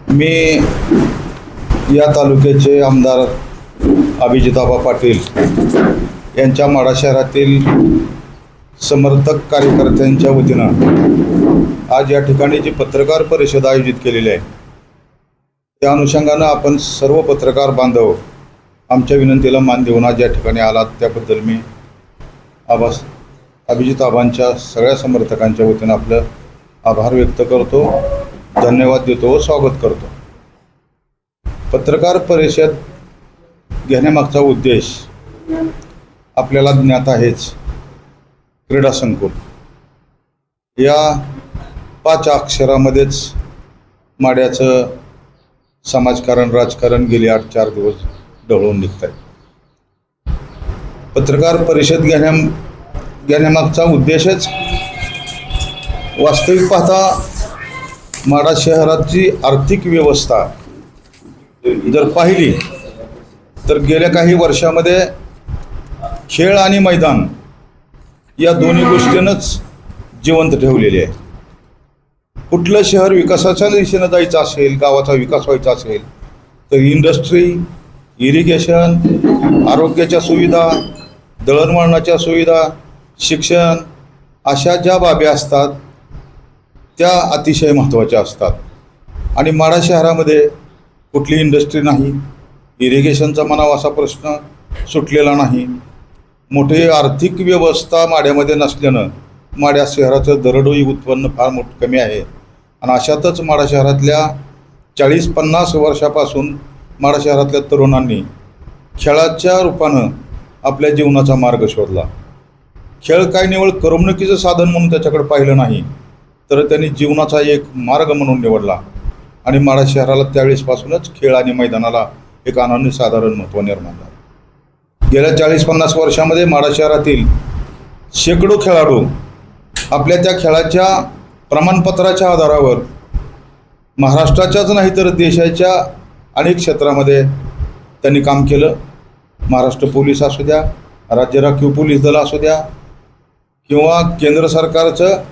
मी या तालुक्याचे आमदार अभिजिताबा पाटील यांच्या माढा शहरातील समर्थक कार्यकर्त्यांच्या वतीनं आज या ठिकाणी जी पत्रकार परिषद आयोजित केलेली आहे त्या अनुषंगानं आपण सर्व पत्रकार बांधव आमच्या विनंतीला मान देऊन आज या ठिकाणी आलात त्याबद्दल मी अभिजिताबांच्या सगळ्या समर्थकांच्या वतीनं आपलं आभार व्यक्त करतो, धन्यवाद देतो व स्वागत करतो। पत्रकार परिषद घेण्यामागचा उद्देश आपल्याला ज्ञात आहेच। क्रीडा संकुल या 5 अक्षरामध्येच माड्याचं समाजकारण राजकारण गेले 8-4 दिवस ढवळून निघत आहे। पत्रकार परिषद घेण्यामागचा उद्देशच वास्तविक पाहता माढा शहराची आर्थिक व्यवस्था जर पाहिली तर गेल्या काही वर्षामध्ये खेळ आणि मैदान या दोन्ही गोष्टींनाच जिवंत ठेवलेली आहे। कुठलं शहर विकासाच्या दिशेनं जायचं असेल, गावाचा विकास व्हायचा असेल तर इंडस्ट्री, इरिगेशन, आरोग्याच्या सुविधा, दळणवळणाच्या सुविधा, शिक्षण अशा ज्या बाबी असतात त्या अतिशय महत्त्वाच्या असतात। आणि माढा शहरामध्ये कुठली इंडस्ट्री नाही, इरिगेशनचा म्हणावा असा प्रश्न सुटलेला नाही। मोठी आर्थिक व्यवस्था माढ्यामध्ये नसल्यानं माढ्या शहराचं दरडोई उत्पन्न फार कमी आहे। आणि अशातच माढा शहरातल्या 40-50 वर्षापासून माढा शहरातल्या तरुणांनी खेळाच्या रूपानं आपल्या जीवनाचा मार्ग शोधला। खेळ काय निवळ करमणुकीचं साधन म्हणून त्याच्याकडे पाहिलं नाही तर त्यांनी जीवनाचा एक मार्ग म्हणून निवडला। आणि माढा शहराला त्यावेळेसपासूनच खेळ आणि मैदानाला एक अनन्यसाधारण महत्त्व निर्माण झालं। गेल्या 40-50 वर्षामध्ये माढा शहरातील शेकडो खेळाडू आपल्या त्या खेळाच्या प्रमाणपत्राच्या आधारावर महाराष्ट्राच्याच नाही तर देशाच्या अनेक क्षेत्रामध्ये त्यांनी काम केलं। महाराष्ट्र पोलीस असू द्या, राज्य राखीव पोलीस दल असू द्या किंवा केंद्र सरकारचं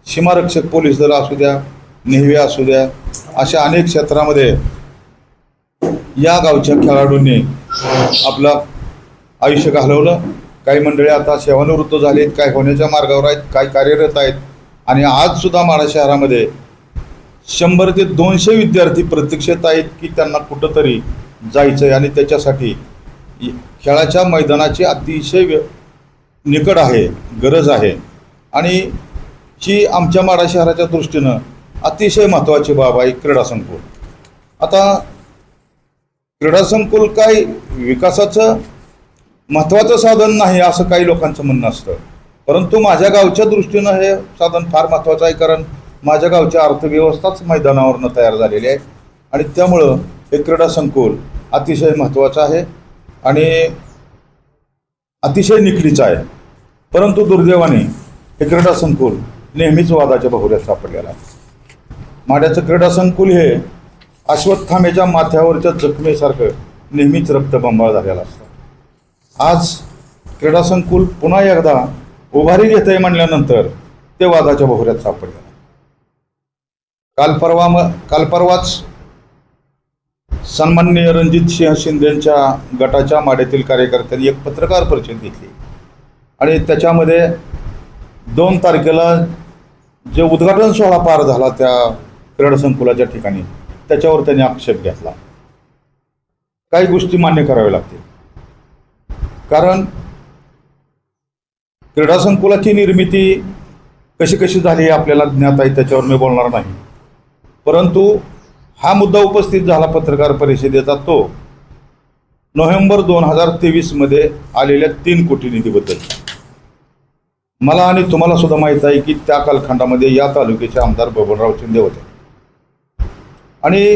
सीमारक्षक पोलीस दल असू द्या, नेव्ही असू द्या, अशा अनेक क्षेत्रामध्ये या गावच्या खेळाडूंनी आपलं आयुष्य घालवलं। काही मंडळी आता सेवानिवृत्त झालीत, काही होण्याच्या मार्गावर आहेत, काही कार्यरत आहेत। आणि आजसुद्धा माढा शहरामध्ये 100 ते 200 विद्यार्थी प्रतीक्षेत आहेत की त्यांना कुठंतरी जायचं आहे आणि त्याच्यासाठी खेळाच्या मैदानाची अतिशय निकट आहे, गरज आहे। आणि ही आमच्या माढा शहराच्या दृष्टीनं अतिशय महत्त्वाची बाब आहे क्रीडा संकुल। आता क्रीडा संकुल काय विकासाचं महत्त्वाचं साधन नाही असं काही लोकांचं म्हणणं असतं, परंतु माझ्या गावच्या दृष्टीनं हे साधन फार महत्त्वाचं आहे। कारण माझ्या गावची अर्थव्यवस्थाच मैदानावरनं तयार झालेली आहे आणि त्यामुळं हे क्रीडा संकुल अतिशय महत्त्वाचं आहे आणि अतिशय निकडीचं आहे। परंतु दुर्दैवाने हे क्रीडा संकुल नेहमीच वादाच्या बहुऱ्यात सापडलेलं आहे। माढ्याचं क्रीडा संकुल हे अश्वत्थामेच्या माथ्यावरच्या जखमेसारखं नेहमीच रक्तबंबाळ झालेलं असतं। आज क्रीडा संकुल पुन्हा एकदा उभारी घेत आहे म्हणल्यानंतर ते वादाच्या बहुऱ्यात सापडलेलं आहे। काल परवाच सन्माननीय रणजित सिंह शिंदेंच्या गटाच्या माढ्यातील कार्यकर्त्यांनी एक पत्रकार परिषद घेतली आणि त्याच्यामध्ये 2 तारखेला जे उद्घाटन सोहळा पार झाला त्या क्रीडा संकुलाच्या ठिकाणी त्याच्यावर त्यांनी आक्षेप घेतला। काही गोष्टी मान्य कराव्या लागतील, कारण क्रीडा संकुलाची निर्मिती कशी झाली आपल्याला ज्ञात आहे, त्याच्यावर मी बोलणार नाही। परंतु हा मुद्दा उपस्थित झाला पत्रकार परिषदेचा तो नोव्हेंबर 2023 मध्ये आलेल्या 3 कोटी निधीबद्दल। मला आणि तुम्हाला सुद्धा माहीत आहे की त्या कालखंडामध्ये या तालुक्याचे आमदार बबनराव शिंदे होते आणि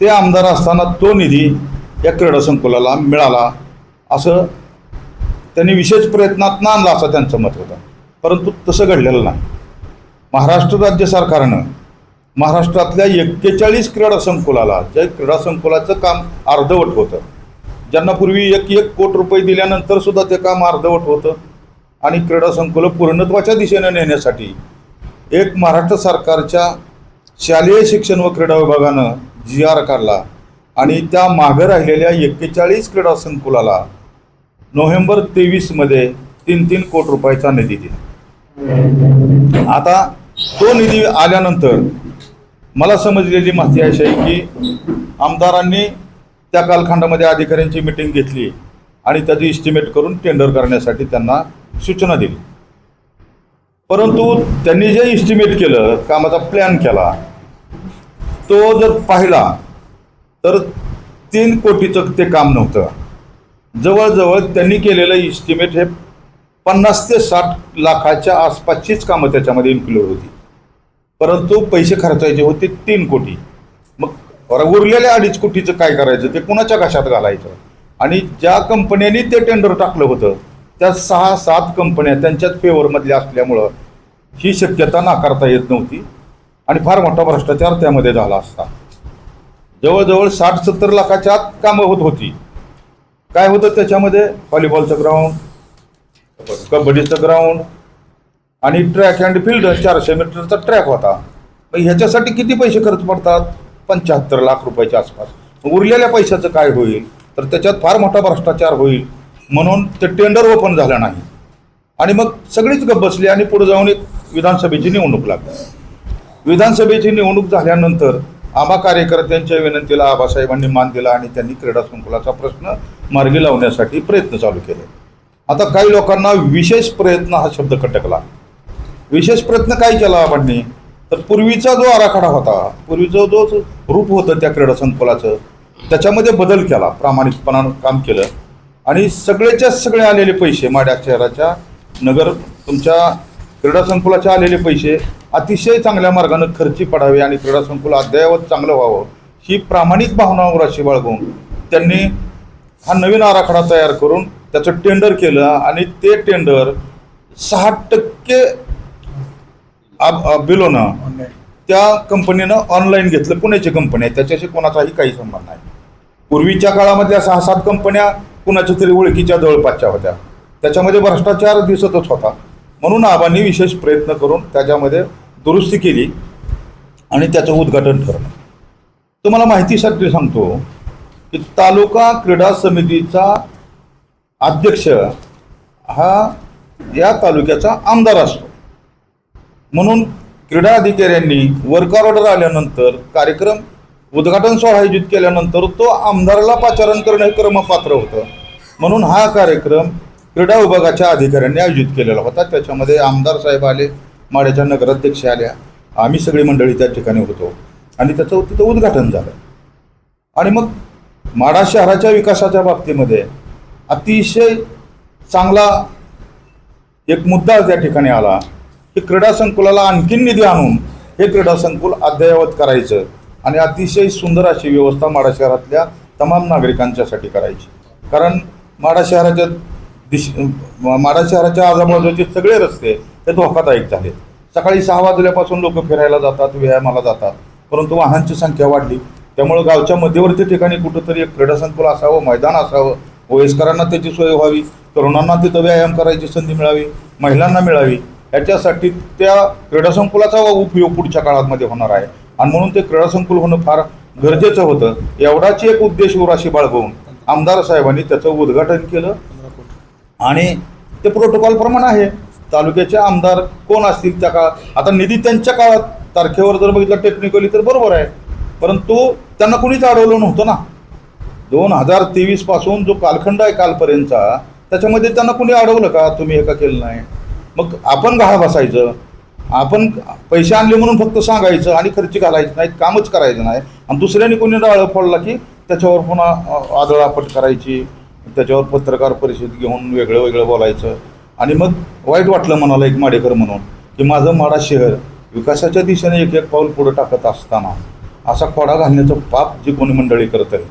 ते आमदार असताना तो निधी या क्रीडा संकुलाला मिळाला असं त्यांनी विशेष प्रयत्नात आणला असं त्यांचं मत होतं, परंतु तसं घडलेलं नाही। महाराष्ट्र राज्य सरकारनं महाराष्ट्रातल्या 41 क्रीडा संकुलाला, ज्या क्रीडा संकुलाचं काम अर्धवट होतं, ज्यांना पूर्वी 1 कोटी रुपये दिल्यानंतर सुद्धा ते काम अर्धवट होतं आणि क्रीडा संकुल पूर्णत्वाच्या दिशेने नेण्यासाठी एक महाराष्ट्र सरकारच्या शालेय शिक्षण व क्रीडा विभागानं GR काढला आणि त्या मागं राहिलेल्या 41 क्रीडा संकुलाला नोव्हेंबर 23मध्ये 3-3 कोटी रुपयाचा निधी दिला. आता तो निधी आल्यानंतर मला समजलेली माहिती अशी आहे की आमदारांनी त्या कालखंडामध्ये अधिकाऱ्यांची मिटिंग घेतली आणि त्याची इस्टिमेट करून टेंडर करण्यासाठी त्यांना सूचना दिली. परंतु त्यांनी जे इस्टिमेट केलं, कामाचा प्लॅन केला, तो जर पाहिला तर 3 कोटीचं ते काम नव्हतं. जवळजवळ त्यांनी केलेलं इस्टिमेट हे 50 ते 60 लाखाच्या आसपासचीच कामं त्याच्यामध्ये इन्क्लूड होती. परंतु पैसे खर्चायचे होते 3 कोटी. मग उरलेल्या 2.5 कोटीचं काय करायचं, ते कुणाच्या घशात घालायचं. आणि ज्या कंपन्यांनी ते टेंडर टाकलं होतं त्या 6-7 कंपन्या त्यांच्याच फेवरमधल्या असल्यामुळं ही शक्यता नाकारता येत नव्हती आणि फार मोठा भ्रष्टाचार त्यामध्ये झाला असता. जवळजवळ 60-70 लाखाच्या आत कामं होत होती. काय होतं त्याच्यामध्ये, व्हॉलीबॉलचं ग्राउंड, कबड्डीचं ग्राउंड आणि ट्रॅक अँड फील्ड 400 मीटरचा ट्रॅक होता. मग ह्याच्यासाठी किती पैसे खर्च पडतात, 75 लाख रुपयाच्या आसपास. उरलेल्या पैशाचं काय होईल, तर त्याच्यात फार मोठा भ्रष्टाचार होईल म्हणून ते टेंडर ओपन झालं नाही. आणि मग सगळीच गप्प बसली आणि पुढे जाऊन एक विधानसभेची निवडणूक लागली. विधानसभेची निवडणूक झाल्यानंतर आम्हा कार्यकर्त्यांच्या विनंतीला आबासाहेबांनी मान दिला आणि त्यांनी क्रीडा संकुलाचा प्रश्न मार्गी लावण्यासाठी प्रयत्न चालू केले. आता काही लोकांना विशेष प्रयत्न हा शब्द खटकला. विशेष प्रयत्न काय केला आबांनी, तर पूर्वीचा जो आराखडा होता, पूर्वीचं जो रूप होतं त्या क्रीडा संकुलाचं, त्याच्यामध्ये बदल केला, प्रामाणिकपणानं काम केलं आणि सगळेच्या सगळे आलेले पैसे, माढा शहराच्या नगर तुमच्या क्रीडा संकुलाचे आलेले पैसे अतिशय चांगल्या मार्गानं खर्ची पडावे आणि क्रीडा संकुल अद्ययावत चांगलं व्हावं ही प्रामाणिक भावना उराशी बाळगून त्यांनी हा नवीन आराखडा तयार करून त्याचं टेंडर केलं आणि ते टेंडर 60% बिलोनं त्या कंपनीनं ऑनलाईन घेतलं. पुण्याची कंपनी आहे, त्याच्याशी कोणाचाही काही संबंध नाही. पूर्वीच्या काळामधल्या 6-7 कंपन्या कुणाच्या तरी ओळखीच्या जवळपासच्या होत्या, त्याच्यामध्ये भ्रष्टाचार दिसतच होता. म्हणून आबांनी विशेष प्रयत्न करून त्याच्यामध्ये दुरुस्ती केली आणि त्याचं उद्घाटन ठरलं. तुम्हाला माहितीसाठी सांगतो की तालुका क्रीडा समितीचा अध्यक्ष हा या तालुक्याचा आमदार असतो. म्हणून क्रीडा अधिकाऱ्यांनी वर्क ऑर्डर आल्यानंतर कार्यक्रम उद्घाटन सोहळा आयोजित केल्यानंतर तो आमदाराला पाचारण करणं हे क्रमपात्र होतं. म्हणून हा कार्यक्रम क्रीडा विभागाच्या अधिकाऱ्यांनी आयोजित केलेला होता. त्याच्यामध्ये आमदार साहेब आले, माढ्याच्या नगराध्यक्ष आल्या, आम्ही सगळी मंडळी त्या ठिकाणी होतो आणि त्याचं तिथं उद्घाटन झालं. आणि मग माढा शहराच्या विकासाच्या बाबतीमध्ये अतिशय चांगला एक मुद्दा त्या ठिकाणी आला की क्रीडा संकुलाला आणखीन निधी आणून हे क्रीडा संकुल अद्ययावत करायचं आणि अतिशय सुंदर अशी व्यवस्था माढा शहरातल्या तमाम नागरिकांच्यासाठी करायची. कारण माढा शहराच्या आजूबाजूचे सगळे रस्ते हे धोकादायक झाले. सकाळी 6 वाजल्यापासून लोक फिरायला जातात, व्यायामाला जातात, परंतु वाहनांची संख्या वाढली. त्यामुळे गावच्या मध्यवर्ती ठिकाणी कुठंतरी एक क्रीडा संकुल असावं, मैदान असावं, वयस्करांना त्याची सोय व्हावी, तरुणांना तिथं व्यायाम करायची संधी मिळावी, महिलांना मिळावी, याच्यासाठी त्या क्रीडा संकुलाचा उपयोग पुढच्या काळामध्ये होणार आहे. आणि म्हणून ते क्रीडा संकुल होणं फार गरजेचं होतं. एवढाच एक उद्देश उराशी बाळगून आमदार साहेबांनी त्याचं उद्घाटन केलं आणि ते प्रोटोकॉलप्रमाणे आहे. तालुक्याचे आमदार कोण असतील त्या काळात, आता निधी त्यांच्या काळात तारखेवर जर बघितलं टेक्निकली तर बरोबर आहे, परंतु त्यांना कुणीच अडवलं नव्हतं ना. 2023 पासून जो कालखंड आहे कालपर्यंतचा, त्याच्यामध्ये त्यांना कुणी अडवलं का, तुम्ही हे का केलं नाही. मग आपण गहाळ बसायचं, आपण पैसे आणले म्हणून फक्त सांगायचं आणि खर्च घालायचं नाही, कामच करायचं नाही. आणि दुसऱ्याने कोणी डाळं फोडला की त्याच्यावर पुन्हा आदळापट करायची, त्याच्यावर पत्रकार परिषद घेऊन वेगळं वेगळं बोलायचं. आणि मग वाईट वाटलं मनाला एक माडेकर म्हणून की माझं माढा शहर विकासाच्या दिशेने एक एक पाऊल पुढं टाकत असताना असा खोडा घालण्याचं पाप जी कोणी मंडळी करत आहे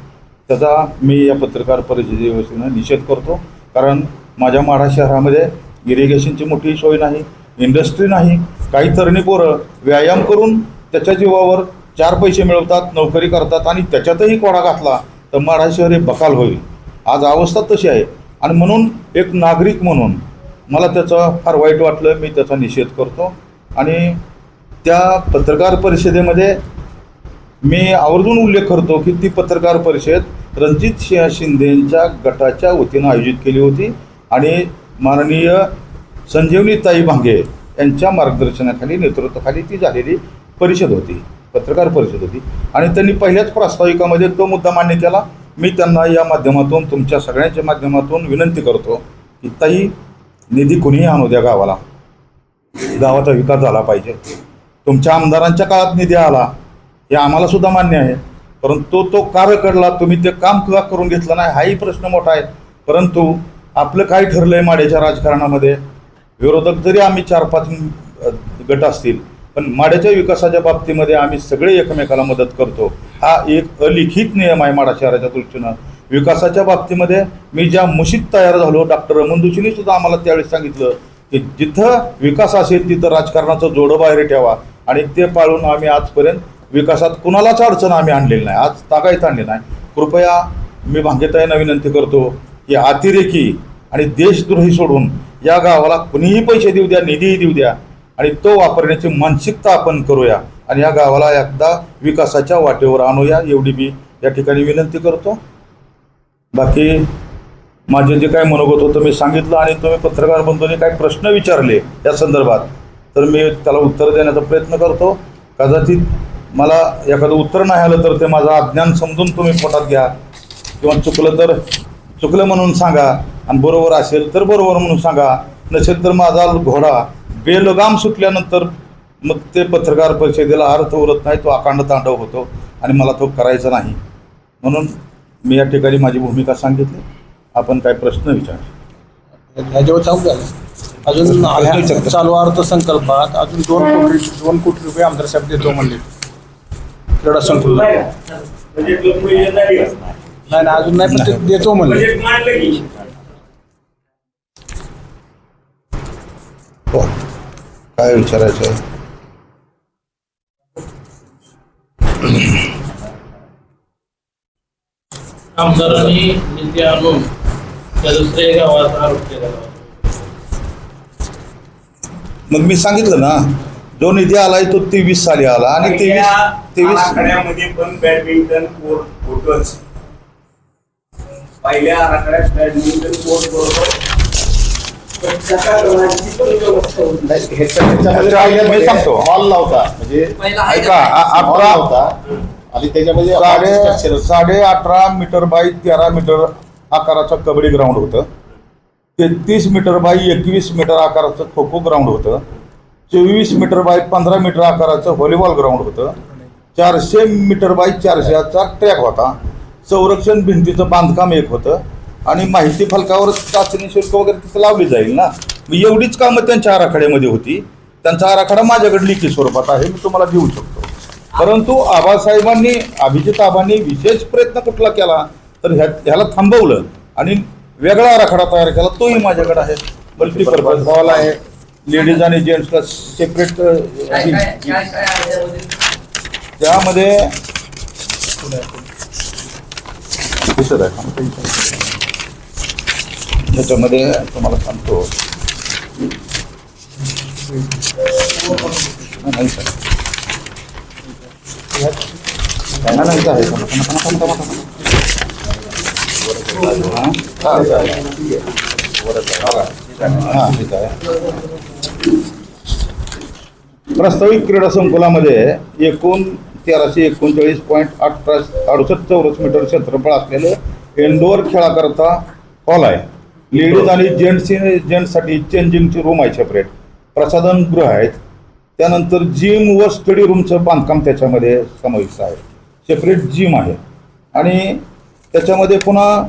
त्याचा मी या पत्रकार परिषदेवतीनं निषेध करतो. कारण माझ्या माढा शहरामध्ये इरिगेशनची मोठी सोय नाही, इंडस्ट्री नाही. काही तरुणी पोरं व्यायाम करून त्याच्या जीवावर 4 पैसे मिळवतात, नोकरी करतात आणि त्याच्यातही खोडा घातला तर माढा शहर हे बकाल होईल. आज अवस्था तशी आहे. आणि म्हणून एक नागरिक म्हणून मला त्याचं फार वाईट वाटलं, मी त्याचा निषेध करतो. आणि त्या पत्रकार परिषदेमध्ये मी आवर्जून उल्लेख करतो की ती पत्रकार परिषद रणजित सिंह शिंदेंच्या गटाच्या वतीनं आयोजित केली होती आणि माननीय संजीवनीताई भांगे यांच्या मार्गदर्शनाखाली नेतृत्वाखाली ती झालेली परिषद होती, पत्रकार परिषद होती. आणि त्यांनी पहिल्याच प्रास्ताविकामध्ये तो मुद्दा मान्य केला. मी त्यांना या माध्यमातून तुमच्या सगळ्यांच्या माध्यमातून विनंती करतो की ताई, निधी कुणीही आणू द्या गावाला, गावाचा विकास झाला पाहिजे. तुमच्या आमदारांच्या काळात निधी आला हे आम्हाला सुद्धा मान्य आहे, परंतु तो कार्य करला, तुम्ही ते काम का करून घेतलं नाही हाही प्रश्न मोठा आहे. परंतु आपलं काय ठरलं आहे माड्याच्या राजकारणामध्ये, विरोधक जरी आम्ही 4-5 गट असतील पण माड्याच्या विकासाच्या बाबतीमध्ये आम्ही सगळे एकमेकाला मदत करतो. हा एक अलिखित नियम आहे माडा शहराच्या दृष्टीनं. विकासाच्या बाबतीमध्ये मी ज्या मुशीत तयार झालो, डॉक्टर रमण जोशींनी सुद्धा आम्हाला त्यावेळेस सांगितलं की जिथं विकास असेल तिथं राजकारणाचं जोडं बाहेर ठेवा, आणि ते पाळून आम्ही आजपर्यंत विकासात कुणालाच अडचण आम्ही आणलेली नाही, आज तागायत आणली नाही. कृपया मी भांगेताईंना विनंती करतो की अतिरेकी आणि देशद्रोही सोडून या गावाला कुणीही पैसे देऊ द्या, निधीही देऊ द्या, आणि तो वापरण्याची मानसिकता आपण करूया आणि या गावाला एकदा विकासाच्या वाटेवर आणूया, एवढी मी या ठिकाणी विनंती करतो. बाकी माझे जे काय मनोगत होतं मी सांगितलं, आणि तुम्ही पत्रकार बंधूंनी काही प्रश्न विचारले त्या संदर्भात तर मी त्याला उत्तर देण्याचा प्रयत्न करतो. कदाचित मला एखादं उत्तर नाही आलं तर ते माझं अज्ञान समजून तुम्ही पोटात घ्या, किंवा चुकलं तर चुकलं म्हणून सांगा, आणि बरोबर असेल तर बरोबर म्हणून सांगा, नसेल तर माझा घोडा बेलगाम सुटल्यानंतर मग ते पत्रकार परिषदेला अर्थ उरत नाही, तो अखंड तांडव होतो आणि मला तो करायचा नाही. म्हणून मी या ठिकाणी माझी भूमिका सांगितली. आपण काय प्रश्न विचार ह्याच्यावर सांगू द्या. अजून चालू अर्थसंकल्पात अजून 2 कोटी रुपये आमदार साहेब देतो म्हणले क्रीडा संकुल. नाही अजून नाही, पण ते देतो म्हणले. हो, काय विचारायचं आहे? आमदारांनी निधी आणून त्या दुसऱ्या गावाचा आरोप केला. मग मी सांगितलं ना, जो निधी आलाय तो 23 साली आला, आणि 23 आराखड्यामध्ये पण बॅडमिंटन कोर्ट होतच. पहिल्या आराखड्यात बॅडमिंटन कोर्ट बरोबर मी सांगतो, हॉल लावता म्हणजे ऐका, 18 होता आणि त्याच्यामध्ये 18.5 मीटर बाय 13 मीटर आकाराचं कबड्डी ग्राउंड होतं, 33 मीटर बाय 21 मीटर आकाराचं खो खो ग्राउंड होतं, 24 मीटर बाय 15 मीटर आकाराचं व्हॉलीबॉल ग्राउंड होतं, 400 मीटर बाय 400चा ट्रॅक होता, संरक्षण भिंतीचं बांधकाम एक होतं, आणि माहिती फलकावर चाचणी शुल्क वगैरे तिथं लावली जाईल ना. मी एवढीच कामं त्यांच्या आराखड्यामध्ये होती. त्यांचा आराखडा माझ्याकडे लिखित स्वरूपात आहे, मी तुम्हाला देऊ शकतो. परंतु आबासाहेबांनी, अभिजित आबांनी विशेष प्रयत्न कुठला केला तर ह्याला थांबवलं आणि वेगळा आराखडा तयार केला, तोही माझ्याकडे आहे. मल्टीपर्पज हॉल आहे, लेडीज आणि जेंट्सला सेपरेट. त्यामध्ये दिसत आहे, त्याच्यामध्ये तुम्हाला सांगतो. नाही सर, नाही आहे. ठीक आहे. प्रस्तावित क्रीडा संकुलामध्ये एकूण 1339.68 चौरस मीटर क्षेत्रफळ असलेलं इंडोअर खेळाकरता हॉल आहे. लेडीज आणि जेंट्ससाठी चेंजिंगची रूम आहे, सेपरेट प्रसाधन गृह आहेत. त्यानंतर जिम व स्टडी रूमचं बांधकाम त्याच्यामध्ये समाविष्ट आहे, सेपरेट जिम आहे. आणि त्याच्यामध्ये पुन्हा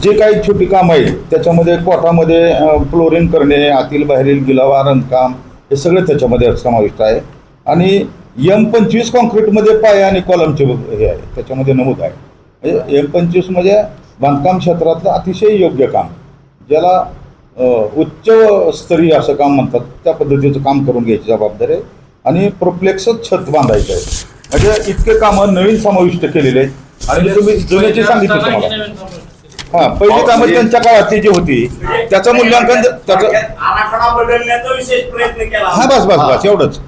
जे काही छोटी कामं आहेत त्याच्यामध्ये कोठामध्ये फ्लोरिंग करणे, आतील बाहेरील गिलावा, रंगकाम, हे सगळे त्याच्यामध्ये समाविष्ट आहे. आणि M25 कॉन्क्रीटमध्ये पाया आणि कॉलमचे हे आहे, त्याच्यामध्ये नमूद आहे. म्हणजे M25 म्हणजे बांधकाम क्षेत्रातलं अतिशय योग्य काम, ज्याला उच्च स्तरीय असं काम म्हणतात, त्या पद्धतीचं काम करून घ्यायची जबाबदारी आहे. आणि प्रोप्लेक्सच छत बांधायचं आहे. म्हणजे इतके कामं नवीन समाविष्ट केलेले आहेत. आणि तुम्ही जुन्याची सांगितलं तुम्हाला, हां, पहिली कामं त्यांच्या काळातली जी होती त्याचं मूल्यांकन, त्याचं आराखडा बदलण्याचा विशेष प्रयत्न केला. हां, बस एवढंच.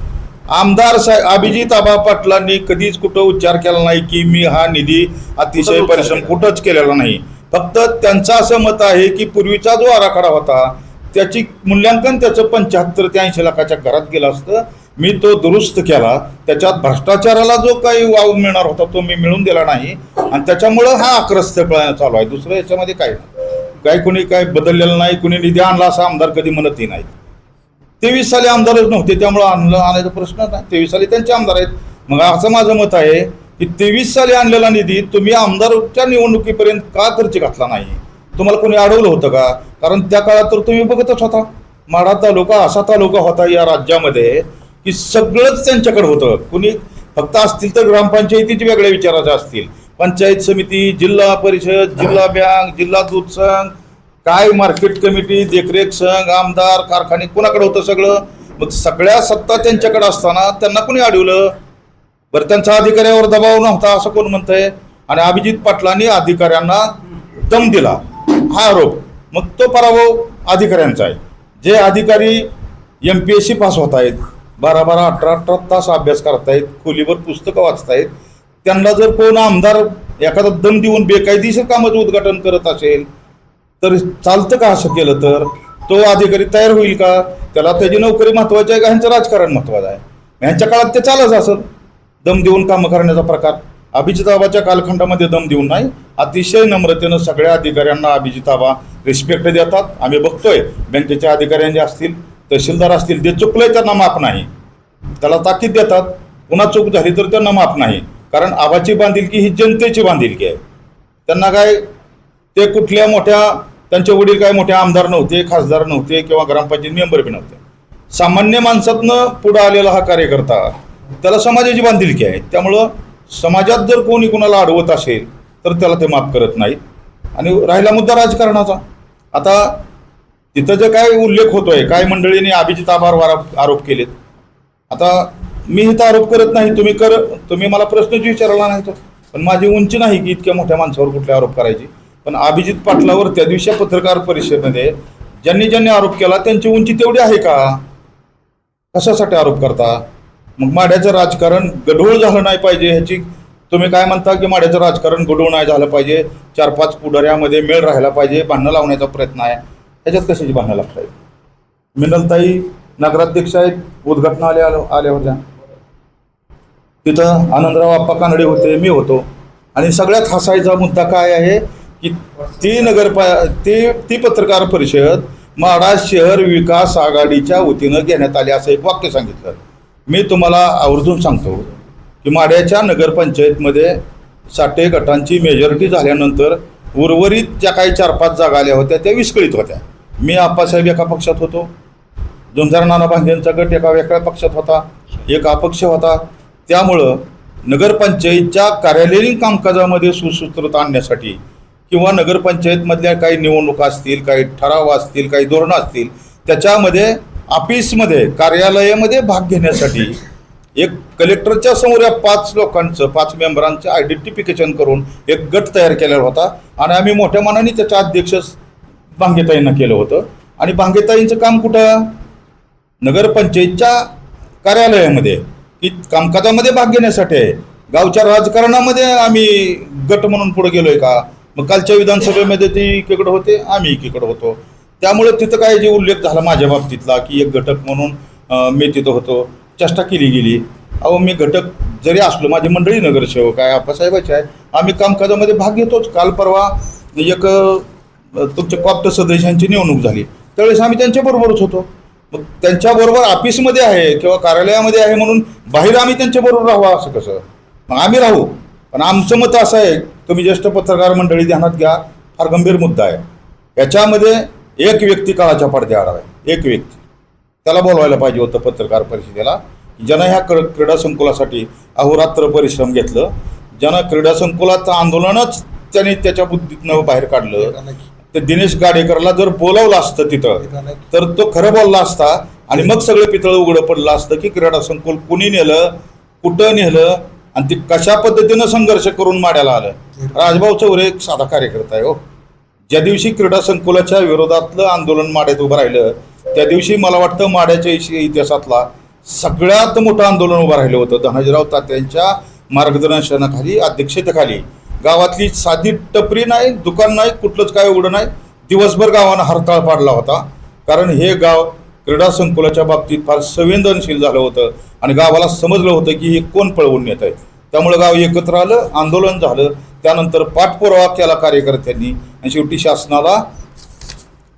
आमदार अभिजित आबा पाटलांनी कधीच कुठं उच्चार केला नाही की मी हा निधी अतिशय परिश्रम कुठंच केलेला नाही. फक्त त्यांचं असं मत आहे की पूर्वीचा जो आराखडा होता त्याची मूल्यांकन त्याचं 75 ते 80 लाखाच्या घरात गेलं असतं. मी तो दुरुस्त केला. त्याच्यात भ्रष्टाचाराला जो काही वाव मिळणार होता तो मी मिळून दिला नाही आणि त्याच्यामुळं हा आक्रस्त चालू आहे. दुसरं याच्यामध्ये काय कुणी काय बदललेलं नाही. कुणी निधी आणला असा आमदार कधी म्हणतही नाहीत. 23 साली आमदारच नव्हते त्यामुळं आणायचा प्रश्न नाही. 23 साली त्यांचे आमदार आहेत. मग असं माझं मत आहे की 23 साली आणलेला निधी तुम्ही आमदारच्या निवडणुकीपर्यंत का खर्च घातला नाही? तुम्हाला कोणी अडवलं होतं का? कारण त्या काळात तर तुम्ही बघतच होता. माढा तालुका असा तालुका होता या राज्यामध्ये की सगळंच त्यांच्याकडे होतं. कुणी फक्त असतील तर ग्रामपंचायतीचे वेगळ्या विचाराचे असतील, पंचायत समिती, जिल्हा परिषद, जिल्हा बँक, जिल्हा दूध संघ, काय मार्केट कमिटी, देखरेख संघ, आमदार, कारखाने, कोणाकडे होतं सगळं. मग सगळ्या सत्ता त्यांच्याकडे असताना त्यांना कोणी अडवलं? बरं, त्यांचा अधिकाऱ्यावर दबाव नव्हता असं कोण म्हणतंय? आणि अभिजित पाटलांनी अधिकाऱ्यांना दम दिला हा आरोप. मग तो पराभव अधिकाऱ्यांचा आहे. जे अधिकारी MPSC पास होत आहेत, 12-12, 18-18 तास अभ्यास करतायत, खोलीवर पुस्तकं वाचतायत, त्यांना जर कोण आमदार एखादा दम देऊन बेकायदेशीर कामाचं उद्घाटन करत असेल तर चालतं का? असं केलं तर तो अधिकारी तयार होईल का? त्याला त्याची नोकरी महत्त्वाची आहे का ह्यांचं राजकारण महत्त्वाचं आहे? ह्यांच्या काळात ते चालच असं दम देऊन कामं करण्याचा प्रकार. अभिजिताबाच्या कालखंडामध्ये दम देऊन नाही. अतिशय नम्रतेनं सगळ्या अधिकाऱ्यांना अभिजिताबा रिस्पेक्ट देतात. आम्ही बघतोय बँकेच्या अधिकाऱ्यांचे असतील, तहसीलदार असतील, ते चुकलंय त्यांना माफ नाही, त्याला ताकीद देतात. पुन्हा चूक झाली तर त्यांना माफ नाही. कारण आबाची बांधिलकी ही जनतेची बांधिलकी आहे. त्यांना काय ते कुठल्या मोठ्या त्यांचे वडील काय मोठे आमदार नव्हते, खासदार नव्हते किंवा ग्रामपंचायत मेंबर बी नव्हते. सामान्य माणसातनं पुढं आलेला हा कार्यकर्ता, त्याला समाजाची बांधिलकी आहे. त्यामुळं समाजात जर कोणी कोणाला अडवत असेल तर त्याला ते माफ करत नाहीत. आणि राहिला मुद्दा राजकारणाचा, आता तिथं जे काय उल्लेख होतोय, काय मंडळींनी अभिजित आभार आरोप केलेत. आता मी इथं आरोप करत नाही, तुम्ही मला प्रश्नच विचारला नाही तर. पण माझी उंची नाही की इतक्या मोठ्या माणसावर कुठले आरोप करायची. पण अभिजित पाटलावर त्या दिवशी पत्रकार परिषदेमध्ये ज्यांनी आरोप केला त्यांची उंची तेवढी आहे का? कशासाठी आरोप करता? मग माढ्याचं राजकारण गढूळ झालं नाही पाहिजे ह्याची तुम्ही काय म्हणता की माढ्याचं राजकारण गढूळ नाही झालं पाहिजे, 4-5 पुढाऱ्यामध्ये मेळ राहायला पाहिजे, भांडणं लावण्याचा प्रयत्न आहे. ह्याच्यात कशाची भांडणं लागतायत? मिनलताई नगराध्यक्ष आहेत, उद्घाटन आल्या होत्या तिथं. आनंदराव आप्पा कानडे होते, मी होतो. आणि सगळ्यात हसायचा मुद्दा काय आहे की ती पत्रकार परिषद माढा शहर विकास आघाडीच्या वतीनं घेण्यात आली असं एक वाक्य सांगितलं. मी तुम्हाला आवर्जून सांगतो की माढ्याच्या नगरपंचायतमध्ये 60 गटांची मेजॉरिटी झाल्यानंतर उर्वरित ज्या काही 4-5 जागा आल्या होत्या त्या विस्कळीत होत्या. मी आप्पासाहेब एका पक्षात होतो, झुंजार नाना भांगेंचा गट एका वेगळ्या पक्षात होता, एक अपक्ष होता. त्यामुळं नगरपंचायतच्या कार्यालयीन कामकाजामध्ये सुसूत्रता आणण्यासाठी किंवा नगरपंचायतमधल्या काही निवडणुका असतील, काही ठराव असतील, काही धोरणं असतील, त्याच्यामध्ये ऑफिसमध्ये कार्यालयामध्ये भाग घेण्यासाठी एक कलेक्टरच्या समोर 5 लोकांचं 5 मेंबरांचं आयडेंटिफिकेशन करून एक गट तयार केलेला होता. आणि आम्ही मोठ्या मनाने त्याच्या अध्यक्ष भांगेताईंना केलं होतं. आणि भांगेताईंचं काम कुठं? नगरपंचायतच्या कार्यालयामध्ये की कामकाजामध्ये भाग घेण्यासाठी आहे. गावच्या राजकारणामध्ये आम्ही गट म्हणून पुढे गेलोय का? मग कालच्या विधानसभेमध्ये ते एकीकडे होते, आम्ही एकीकडे होतो. त्यामुळे तिथं काय जे उल्लेख झाला माझ्या बाबतीतला की एक घटक म्हणून मी तिथं होतो, चेष्टा केली गेली. अहो, मी घटक जरी असलो, माझी मंडळी नगरसेवक आहे, आप्पासाहेबाची आहे, आम्ही कामकाजामध्ये भाग घेतोच. काल परवा एक तुमच्या कॉप्ट सदस्यांची निवडणूक झाली त्यावेळेस आम्ही त्यांच्याबरोबरच होतो. मग त्यांच्याबरोबर ऑफिसमध्ये आहे किंवा कार्यालयामध्ये आहे म्हणून बाहेर आम्ही त्यांच्याबरोबर राहू असं कसं? मग आम्ही राहू. पण आमचं मत असं आहे, तुम्ही ज्येष्ठ पत्रकार मंडळी ध्यानात घ्या, फार गंभीर मुद्दा आहे. याच्यामध्ये एक व्यक्ती काळाच्या पडद्याआड आहे, एक व्यक्ती. त्याला बोलवायला पाहिजे होतं पत्रकार परिषदेला, ज्यानं ह्या क्रीडा संकुलासाठी अहोरात्र परिश्रम घेतलं, ज्यानं क्रीडा संकुलाचं आंदोलनच त्याने त्याच्या बुद्धीतनं बाहेर काढलं. ते दिनेश गाडेकरला जर बोलावलं असतं तिथं तर तो खरं बोलला असता आणि मग सगळं पितळ उघडं पडलं असतं की क्रीडा संकुल कुणी नेलं, कुठं नेलं आणि ते कशा पद्धतीनं संघर्ष करून माड्याला आलं. राजभाऊ चौरे एक साधा कार्यकर्ता आहे हो. ज्या दिवशी क्रीडा संकुलाच्या विरोधातलं आंदोलन माड्यात उभं राहिलं त्या दिवशी मला वाटतं माड्याच्या इतिहासातला सगळ्यात मोठं आंदोलन उभं राहिलं होतं. धनाजीराव तात्यांच्या मार्गदर्शनाखाली, अध्यक्षतेखाली गावातली साधी टपरी नाही, दुकान नाही, कुठलंच काय उघडं नाही. दिवसभर गावानं हरताळ पाडला होता. कारण हे गाव क्रीडा संकुलाच्या बाबतीत फार संवेदनशील झालं होतं आणि गावाला समजलं होतं की हे कोण पळवून नेत आहे. त्यामुळं गाव एकत्र आलं, आंदोलन झालं. त्यानंतर पाठपुरावा केला कार्यकर्त्यांनी आणि शेवटी शासनाला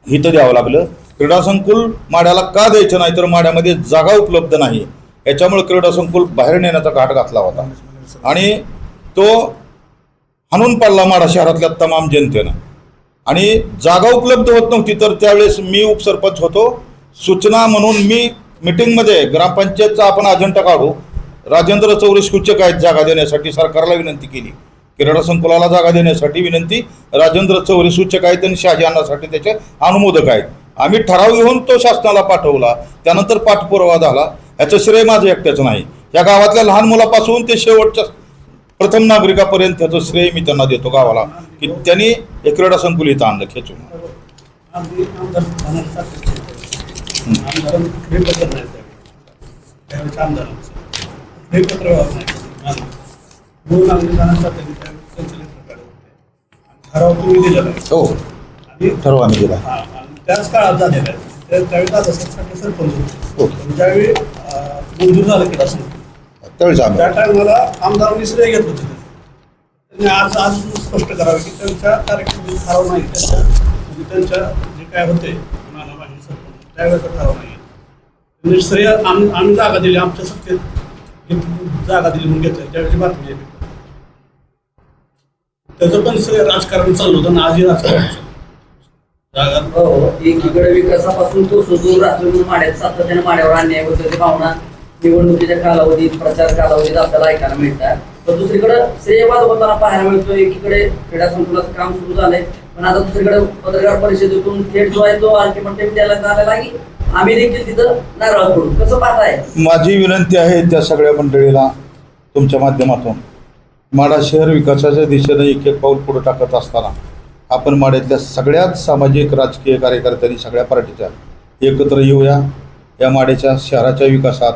हितं द्यावं लागलं. क्रीडा संकुल माड्याला का द्यायचं नाही, तर माड्यामध्ये जागा उपलब्ध नाही. याच्यामुळे क्रीडा संकुल बाहेर नेण्याचा घाट घातला होता आणि तो हाणून पडला माडा शहरातल्या तमाम जनतेनं. आणि जागा उपलब्ध होत नव्हती, तर त्यावेळेस मी उपसरपंच होतो. सूचना म्हणून मी मिटिंगमध्ये ग्रामपंचायतचा आपण अजेंडा काढू, राजेंद्र चौरे सूचक आहेत जागा देण्यासाठी, सरकारला विनंती केली. क्रीडा संकुलाला जागा देण्यासाठी विनंती, राजेंद्र चौरे सूचक आहेत आणि शहाजहानासाठी त्याचे अनुमोदक आहेत. आम्ही ठराव घेऊन तो शासनाला पाठवला. त्यानंतर पाठपुरावा झाला. याचं श्रेय माझं एकट्याचं नाही, या गावातल्या लहान मुलापासून ते शेवटच्या प्रथम नागरिकापर्यंत त्याचं श्रेय मी त्यांना देतो गावाला, की त्यांनी हे क्रीडा संकुल इथं आणलं खेचून. हो, ठराव आम्ही दिला. त्याच काळात झालेला आहे. त्यावेळी दादासाहेब सरपंच होते. ज्यावेळी मंजूर झालं क्रीडा संकुल त्यावेळेस आम्ही त्या टायमाला आमदारांनी श्रेय घेतलं होतं. त्यांनी आज स्पष्ट करावं की त्यांच्या कार्यक्रमात ठराव नाही, त्यांच्या जे काय होते नाना पाटील सरपंच त्यावेळेचा ठराव नाही. त्यांनी श्रेय आम्ही जागा दिली, आमच्या सत्तेत जागा दिली म्हणून घेतलं. त्यावेळी बातमी आहे. त्याचं पण श्रेय राजकारण चालू होतं आणि आजही राजकारण एकीकडे विकासापासून तो सुदूर राहतो म्हणून माड्यात सातत्याने माड्यावर अन्याय होतो ते भावना निवडणुकीच्या कालावधीत, प्रचार कालावधीत आपल्याला ऐकायला मिळतात. तर दुसरीकडे श्रेयवाद होताना पाहायला मिळतो. एकीकडे क्रीडा संकुलाचं काम सुरू झालंय, पण आता दुसरीकडे पत्रकार परिषदेतून थेट जो आहे तो आर्ग्युमेंट द्यायला आलेला की आम्ही देखील तिथं नारळ करू. कसं पाहताय? माझी विनंती आहे त्या सगळ्या मंडळीला तुमच्या माध्यमातून, माडा शहर विकासाच्या दिशेने एक एक पाऊल पुढे टाकत असताना आपण माड्यातल्या सगळ्याच सामाजिक राजकीय कार्यकर्त्यांनी, सगळ्या पार्टीच्या एकत्र येऊया. या माड्याच्या शहराच्या विकासात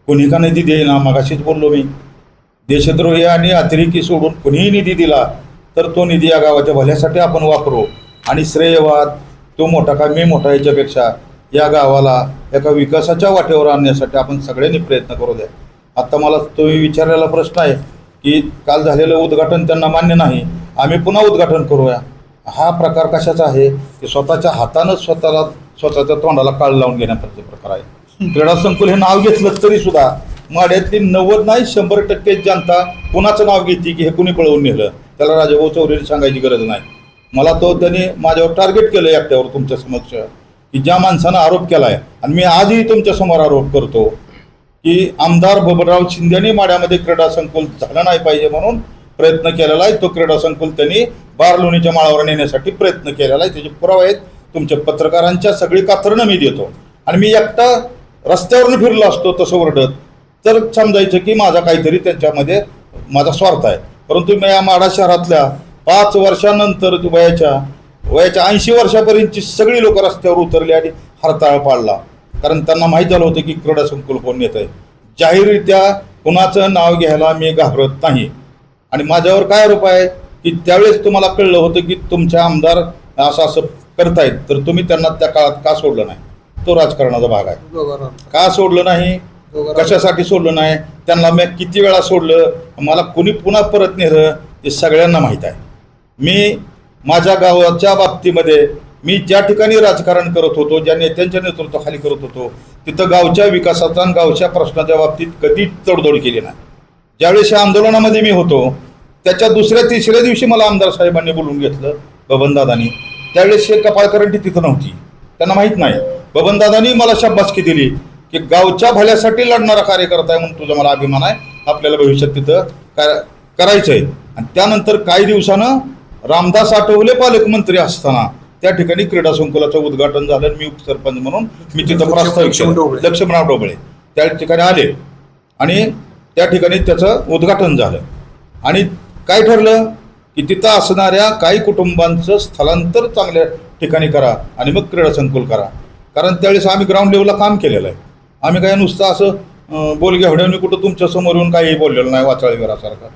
कोणी का निधी देईना, मगाशीच बोललो मी, देशद्रोही आणि अतिरेकी सोडून कुणीही निधी दिला तर तो निधी या गावाच्या भल्यासाठी आपण वापरू. आणि श्रेयवाद तो मोठा का मी मोठा याच्यापेक्षा या गावाला एका विकासाच्या वाटेवर आणण्यासाठी आपण सगळ्यांनी प्रयत्न करू द्या. आत्ता मला तो विचारलेला प्रश्न आहे की काल झालेलं उद्घाटन त्यांना मान्य नाही, आम्ही पुन्हा उद्घाटन करूया. हा प्रकार कशाचा आहे की स्वतःच्या हातानंच स्वतःच्या तोंडाला काळ लावून घेण्याचा प्रकार आहे. क्रीडा संकुल हे नाव घेतलं तरी सुद्धा माड्यातली 90 नाही 100% जनता कुणाचं नाव घेते की हे कुणी पळवून नेलं, त्याला राजाभाऊ चौरेने सांगायची गरज नाही. मला तो त्यांनी माझ्यावर टार्गेट केलं एकट्यावर तुमच्या समक्ष, की ज्या माणसानं आरोप केला आहे, आणि मी आजही तुमच्यासमोर आरोप करतो की आमदार बबनराव शिंदेने माड्यामध्ये क्रीडा संकुल झालं नाही पाहिजे म्हणून प्रयत्न केलेला आहे. तो क्रीडा संकुल त्यांनी बारलोणीच्या माळावर नेण्यासाठी प्रयत्न केलेला आहे. त्याचे पुरावे आहेत तुमच्या पत्रकारांच्या सगळी कातरणं मी देतो. आणि मी एकटा रस्त्यावरून फिरलो असतो तसं ओरडत तर समजायचं की माझा काहीतरी त्यांच्यामध्ये माझा स्वार्थ आहे. परंतु मी या माडा शहरातल्या 5 वर्षानंतर वयाच्या 80 वर्षापर्यंतची सगळी लोक रस्त्यावर उतरली आणि हरताळ पाडला. कारण त्यांना माहीत झालं होतं की क्रीडा संकुल कोण नेत आहे. जाहीररित्या कुणाचं नाव घ्यायला मी घाबरत नाही. आणि माझ्यावर काय आरोप आहे की त्यावेळेस तुम्हाला कळलं होतं की तुमचे आमदार असं करतायत, तर तुम्ही त्यांना त्या काळात का सोडलं नाही? तो राजकारणाचा भाग आहे. का सोडलं नाही, कशासाठी सोडलं नाही, त्यांना मी किती वेळा सोडलं, मला कुणी पुन्हा परत नेलं ते सगळ्यांना माहीत आहे. मी माझ्या गावाच्या बाबतीमध्ये मी ज्या ठिकाणी राजकारण करत होतो, ज्या नेत्यांच्या नेतृत्वाखाली करत होतो, तिथं गावच्या विकासाचा आणि गावच्या प्रश्नाच्या बाबतीत कधीच तडजोड केली नाही. ज्यावेळेस या आंदोलनामध्ये मी होतो त्याच्या 2-3 दिवशी मला आमदार साहेबांनी बोलवून घेतलं बबनदादांनी. त्यावेळेस हे कपाळकरंटी तिथं नव्हती, त्यांना माहीत नाही. बबनदादांनी मला शाबासकी दिली की गावच्या भल्यासाठी लढणारा कार्यकर्ता आहे म्हणून तुझा मला अभिमान आहे, आपल्याला भविष्यात तिथं करायचं आहे. आणि त्यानंतर काही दिवसानं रामदास आठवले पालकमंत्री असताना त्या ठिकाणी क्रीडा संकुलाचं उद्घाटन झालं. मी उपसरपंच म्हणून मी तिथं प्रस्तावित केलं. लक्ष्मणराव ढोबळे त्या ठिकाणी आले आणि त्या ठिकाणी त्याचं उद्घाटन झालं. आणि काय ठरलं की तिथं असणाऱ्या काही कुटुंबांचं स्थलांतर चांगल्या ठिकाणी करा आणि मग क्रीडा संकुल करा. कारण त्यावेळेस आम्ही ग्राउंड लेवलला काम केलेलं आहे. आम्ही काय नुसतं असं बोलघेवड्याने कुठं तुमच्या समोर येऊन काही बोललेलं नाही वाचाळीवीरासारखं.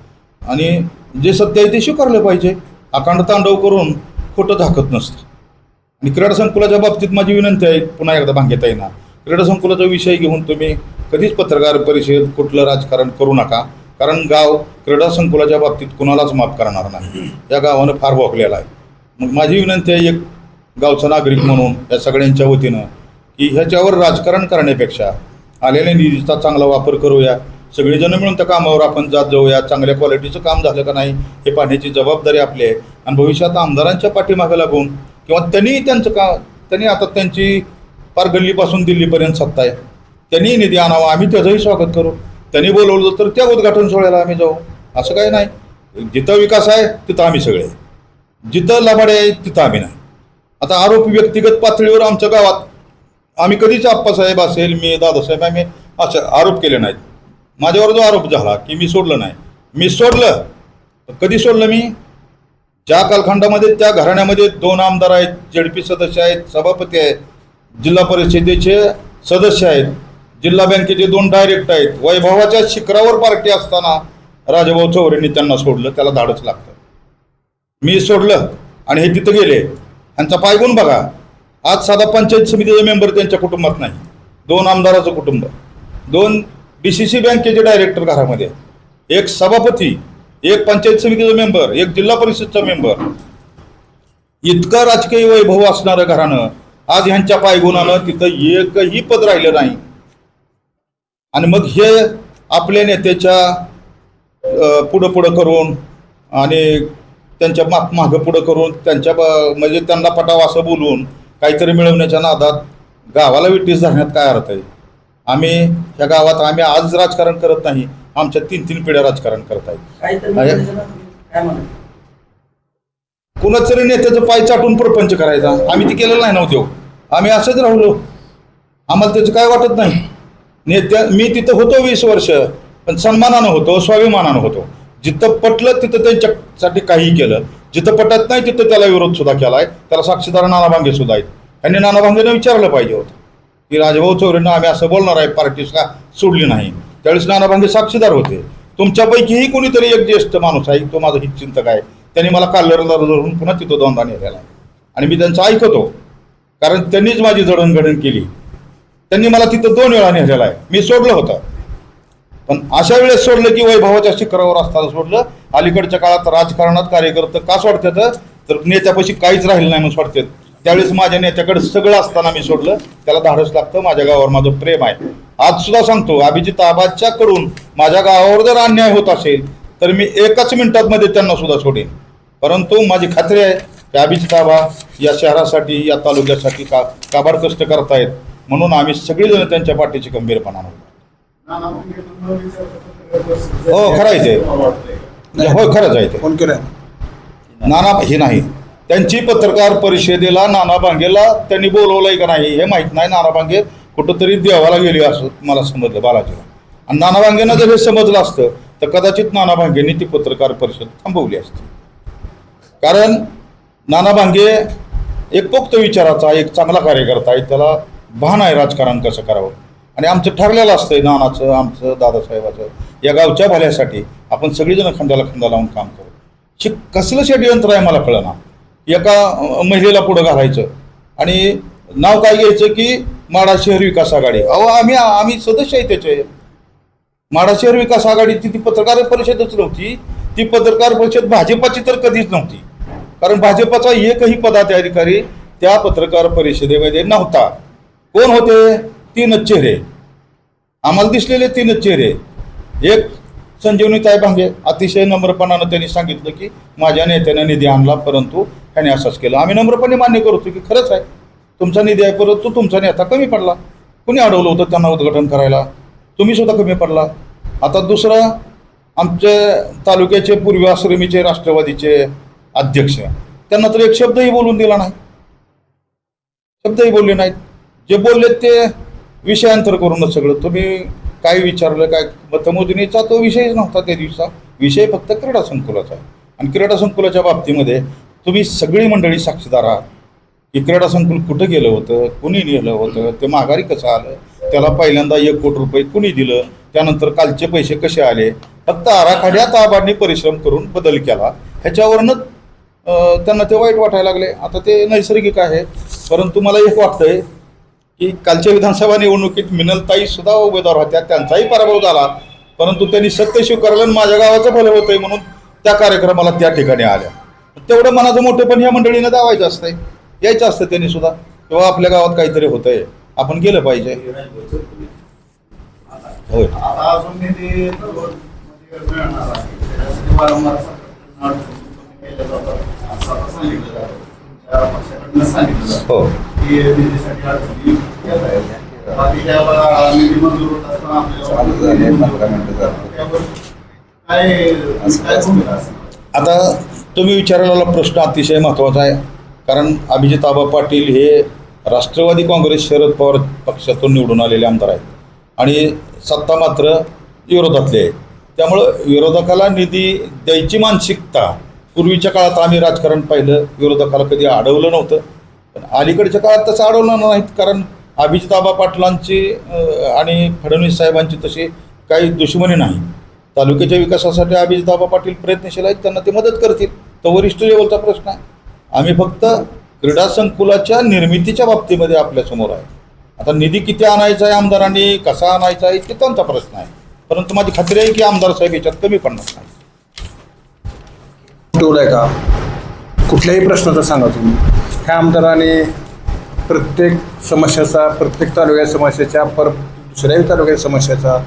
आणि जे सत्य आहे ते स्वीकारलं पाहिजे. अखंड तांडव करून खोटं झाकत नसतं. आणि क्रीडा संकुलाच्या बाबतीत माझी विनंती आहे, पुन्हा एकदा भांगेता येणार, क्रीडा संकुलाचा विषय घेऊन तुम्ही कधीच पत्रकार परिषद कुठलं राजकारण करू नका. कारण गाव क्रीडा संकुलाच्या बाबतीत कुणालाच माफ करणार नाही. या गावानं फार भोगलेला आहे. मग माझी विनंती आहे एक गावचा नागरिक म्हणून या सगळ्यांच्या वतीनं की ह्याच्यावर राजकारण करण्यापेक्षा आलेल्या निधीचा चांगला वापर करूया. सगळेजण मिळून त्या कामावर आपण जात जाऊया. चांगल्या क्वालिटीचं काम झालं का नाही हे पाहण्याची जबाबदारी आपली आहे. आणि भविष्यात आमदारांच्या पाठीमागं लागून किंवा त्यांनी आता त्यांची पार गल्लीपासून दिल्लीपर्यंत सत्ता आहे, त्यांनी निधी आणावा, आम्ही त्याचंही स्वागत करू. त्यांनी बोलवलं तर त्या उद्घाटन सोहळ्याला आम्ही जाऊ. असं काही नाही. जिथं विकास आहे तिथं आम्ही सगळे, जिथं लबाडे आहे तिथं आम्ही नाही. आता आरोपी व्यक्तिगत पातळीवर आमच्या गावात आम्ही कधीच आप्पासाहेब असेल, मी दादासाहेब, आम्ही असे आरोप केले नाहीत. माझ्यावर जो आरोप झाला की मी सोडलं नाही, मी सोडलं. कधी सोडलं मी? ज्या कालखंडामध्ये त्या घराण्यामध्ये 2 आमदार आहेत, जेडपी सदस्य आहेत, सभापती आहेत, जिल्हा परिषदेचे सदस्य आहेत, जिल्हा बँकेचे 2 डायरेक्टर आहेत, वैभवाच्या शिखरावर पार्टी असताना राजाभाऊ चौरेंनी त्यांना सोडलं. त्याला धाडच लागतं. मी सोडलं आणि हे तिथं गेले. ह्यांचा पायगुण बघा. आज साधा पंचायत समितीचा मेंबर त्यांच्या कुटुंबात नाही. 2 आमदाराचं कुटुंब, 2 DCC बँकेचे डायरेक्टर घरामध्ये, 1 सभापती, 1 पंचायत समितीचा मेंबर, 1 जिल्हा परिषदचा मेंबर. इतकं राजकीय वैभव असणारं घराणं आज ह्यांच्या पायगुणानं तिथं एकही पद राहिलं नाही. आणि मग हे आपल्या नेत्याच्या पुढं करून आणि त्यांच्या मागं पुढं करून त्यांच्या म्हणजे त्यांना पटावं असं बोलून काहीतरी मिळवण्याच्या नादात गावाला विटीस धरण्यात काय अर्थ आहे? आम्ही ह्या गावात आम्ही आज राजकारण करत नाही, आमच्या 3 पिढ्या राजकारण करत आहेत. कुणाच तरी नेत्याचं पाय चाटून प्रपंच करायचा, आम्ही ते केलेलं नाही नव्हतं. आम्ही असंच राहिलो. आम्हाला त्याचं काय वाटत नाही. मी तिथं होतो 20 वर्ष, पण सन्मानानं होतो, स्वाभिमानानं होतो. जिथं पटलं तिथं त्यांच्यासाठी काहीही केलं, जिथं पटत नाही तिथं त्याला विरोध सुद्धा केला आहे. त्याला साक्षीदार नाना भांगे सुद्धा आहेत. त्यांनी नाना भांगेनं विचारलं पाहिजे होतं की राजभाऊ चौरेंना आम्ही असं बोलणार आहे, पार्टीस का सोडली नाही. त्यावेळेस नाना भांगे साक्षीदार होते. तुमच्यापैकीही कोणीतरी एक ज्येष्ठ माणूस आहे, तो माझा हितचिंतक आहे, त्यांनी मला काल्लरला धरून पुन्हा तिथं 2दा नेलेला आहे. आणि मी त्यांचं ऐकतो, कारण त्यांनीच माझी जडणघडण केली. त्यांनी मला तिथं 2 वेळा नेलेला आहे. मी सोडलं होतं, पण अशा वेळेस सोडलं की वैभवाच्या शिखरावर असताना सोडलं. अलीकडच्या काळात राजकारणात कार्यकर्ते का सोडतात तर नेत्यापाशी काहीच राहिलं नाही म्हणून सोडतात. त्यावेळेस माझ्या नेत्याकडे सगळं असताना मी सोडलं. त्याला धाडस लागतं. माझ्या गावावर माझं प्रेम आहे. आज सुद्धा सांगतो, अभिजित आबाच्या कडून माझ्या गावावर जर अन्याय होत असेल तर मी 1 मिनिटात त्यांना सुद्धा सोडेन. परंतु माझी खात्री आहे की अभिजित आबा या शहरासाठी, या तालुक्यासाठी काबार कष्ट करतायत. म्हणून आम्ही सगळेजण त्यांच्या पाठीची खंबीरपणानं होतो. हो, खरं आहे ते. हो, खरंच आहे ते. फोन केलं नाना हे नाही, त्यांची पत्रकार परिषदेला नाना भांगेला त्यांनी बोलवलंय का नाही हे माहीत नाही. नाना भांगे कुठंतरी देवाला गेली असं मला समजलं, बालाजीला. आणि नाना भांगेनं जर हे समजलं असतं तर कदाचित नाना भांगेंनी ती पत्रकार परिषद थांबवली असती. कारण नाना भांगे एक पोक्त विचाराचा, एक चांगला कार्यकर्ता आहे. त्याला भान आहे राजकारण कसं करावं. आणि आमचं ठरलेलं असतंय, नानाचं, आमचं, दादासाहेबाचं, या गावच्या भल्यासाठी आपण सगळीजण खंड्याला खंदा लावून काम करू. कसलं षड्यंत्र आहे मला कळना. एका महिलेला पुढं घालायचं आणि नाव काय घ्यायचं की माढा शहर विकास आघाडी. अहो, आम्ही सदस्य आहे त्याचे. माढा शहर विकास आघाडीची ती पत्रकार परिषदच नव्हती. ती पत्रकार परिषद भाजपाची तर कधीच नव्हती. कारण भाजपाचा एकही पदाधिकारी त्या पत्रकार परिषदेमध्ये नव्हता. कोण होते? 3 चेहरे आम्हाला दिसलेले. 3 चेहरे. एक संजीवनीताई भांगे, अतिशय नम्रपणानं त्यांनी सांगितलं की माझ्या नेत्याने निधी आणला, परंतु त्याने असंच केलं. आम्ही नम्रपणे मान्य करतो की खरंच आहे, तुमचा निधी आहे, परंतु तुमचा नेता कमी पडला. कुणी अडवलं होतं त्यांना उद्घाटन करायला? तुम्ही सुद्धा कमी पडला. आता दुसरं, आमच्या तालुक्याचे पूर्वी आश्रमीचे राष्ट्रवादीचे अध्यक्ष, त्यांना तर एक शब्दही बोलून दिला नाही. शब्दही बोलले नाहीत. जे बोलले ते विषयांतर करूनच सगळं. तुम्ही काय विचारलं, काय मतमोजणीचा तो विषयच नव्हता त्या दिवसा. विषय फक्त क्रीडा संकुलाचा आहे. आणि क्रीडा संकुलाच्या बाबतीमध्ये तुम्ही सगळी मंडळी साक्षीदार आहात की क्रीडा संकुल कुठं गेलं होतं, कुणी नेलं होतं, ते माघारी कसं आलं, त्याला पहिल्यांदा 1 कोटी रुपये कुणी दिलं, त्यानंतर कालचे पैसे कसे आले, फक्त आराखड्यात आबांनी परिश्रम करून बदल केला, ह्याच्यावरनं त्यांना ते वाईट वाटायला लागले. आता ते नैसर्गिक आहे. परंतु मला एक वाटतंय की कालच्या विधानसभा निवडणुकीत मिनलताई सुद्धा उमेदवार होत्या, त्यांचाही पराभव झाला, परंतु त्यांनी सत्य स्वीकारलं आणि माझ्या गावाचं भलं होतंय म्हणून त्या कार्यक्रमाला त्या ठिकाणी आल्या. तेवढं मनाचं मोठेपण ह्या मंडळीनं दावायचं असतंय, यायचं असतं त्यांनी सुद्धा, तेव्हा आपल्या गावात काहीतरी होतंय, आपण गेलं पाहिजे. होय, आता अजून निधी मिळणार आहे, त्याच्यासाठी वारंवार केलं जातं असं आता सांगितलं जातं, तुमच्या पक्षाकडनं सांगितलं जातं हो. की निधीसाठी अडचणी येत आहेत. बाकी त्याला निधी मंजूर होत असताना आपल्याला त्यावर काय भूमिका असेल? आता तुम्ही विचारलेला प्रश्न अतिशय महत्त्वाचा आहे, कारण अभिजित आबा पाटील हे राष्ट्रवादी काँग्रेस शरद पवार पक्षातून निवडून आलेले आमदार आहेत आणि सत्ता मात्र विरोधातली आहे. त्यामुळं विरोधकाला निधी द्यायची मानसिकता, पूर्वीच्या काळात आम्ही राजकारण पाहिलं, विरोधकाला कधी अडवलं नव्हतं, पण अलीकडच्या काळात तसं अडवलं नाहीत, कारण अभिजित आबा पाटलांची आणि फडणवीस साहेबांची तशी काही दुश्मनी नाही. तालुक्याच्या विकासासाठी अभिजित आबा पाटील प्रयत्नशील आहेत, त्यांना ते मदत करतील, तो वरिष्ठ लेवलचा प्रश्न आहे. आम्ही फक्त क्रीडा संकुलाच्या निर्मितीच्या बाबतीमध्ये आपल्यासमोर आहे. आता निधी किती आणायचा आहे आमदारांनी, कसा आणायचा आहे, ते त्यांचा प्रश्न आहे, परंतु माझी खात्री आहे की आमदार साहेब याच्यात कमी पडणार नाही. ठेवलाय का कुठल्याही प्रश्नाचा सांगा तुम्ही. ह्या आमदाराने प्रत्येक समस्याचा, प्रत्येक तालुक्यात समस्याच्या, दुसऱ्याही तालुक्यात समस्याचा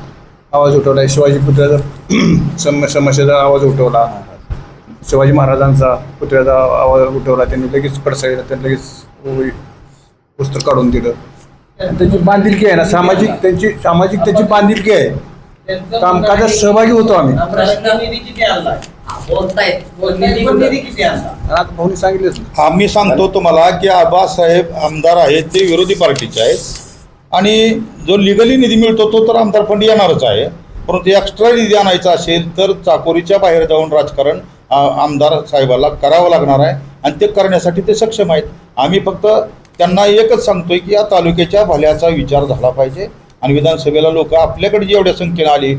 आवाज उठवला आहे. शिवाजी पुतळ्याचा समस्येचा आवाज उठवला, शिवाजी महाराजांचा पुतळ्याचा आवाज उठवला, त्यांनी लगेच पडसाळीला त्यांनी लगेच पुस्तक काढून दिलं. त्यांची बांधिलकी आहे ना, त्यांची बांधिलकी आहे. कामकाजात सहभागी होतो आम्ही. आता भाऊनी सांगितलंच ना. आम्ही सांगतो तुम्हाला की आबासाहेब आमदार आहेत, ते विरोधी पार्टीचे आहेत आणि जो लिगली निधी मिळतो तो तर आमदार फंड येणारच आहे, परंतु एक्स्ट्रा निधी आणायचा असेल तर चाकोरीच्या बाहेर जाऊन राजकारण आमदार साहेबाला करावं लागणार आहे आणि ते करण्यासाठी ते सक्षम आहेत. आम्ही फक्त त्यांना एकच सांगतोय की या तालुक्याच्या भल्याचा विचार झाला पाहिजे आणि विधानसभेला लोक आपल्याकडे जेवढ्या संख्येने आली,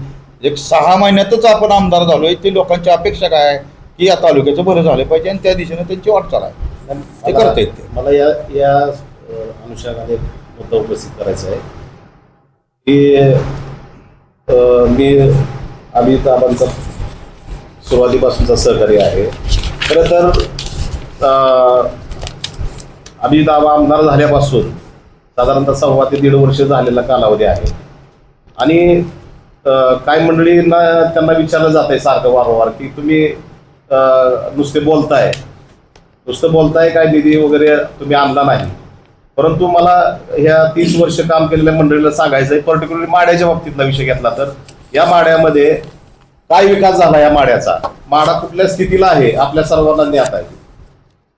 6 महिन्यातच आपण आमदार झालोय, ते लोकांची अपेक्षा काय आहे की या तालुक्याचं भलं झालं पाहिजे आणि त्या दिशेने त्यांची वाटचाल आहे, ते करता येते. मला या अनुषंगाने मुद्दा उपस्थित करायचा आहे की मी अभिजित आबांचा सुरुवातीपासूनचा सहकारी आहे. खरं तर अभिजित आबा आमदार झाल्यापासून साधारणतः 1.25 ते 1.5 वर्ष झालेला कालावधी आहे आणि काही मंडळींना त्यांना विचारलं जात आहे सारखं वारंवार की तुम्ही नुसतं बोलताय काय निधी वगैरे तुम्ही आणला नाही. परंतु मला ह्या 30 वर्ष काम केलेल्या मंडळीला सांगायचं आहे, पर्टिक्युलरली माड्याच्या बाबतीतला विषय घेतला तर या माड्यामध्ये काय विकास झाला, या माड्याचा माडा कुठल्या स्थितीला आहे आपल्या सर्वांना ज्ञात आहे.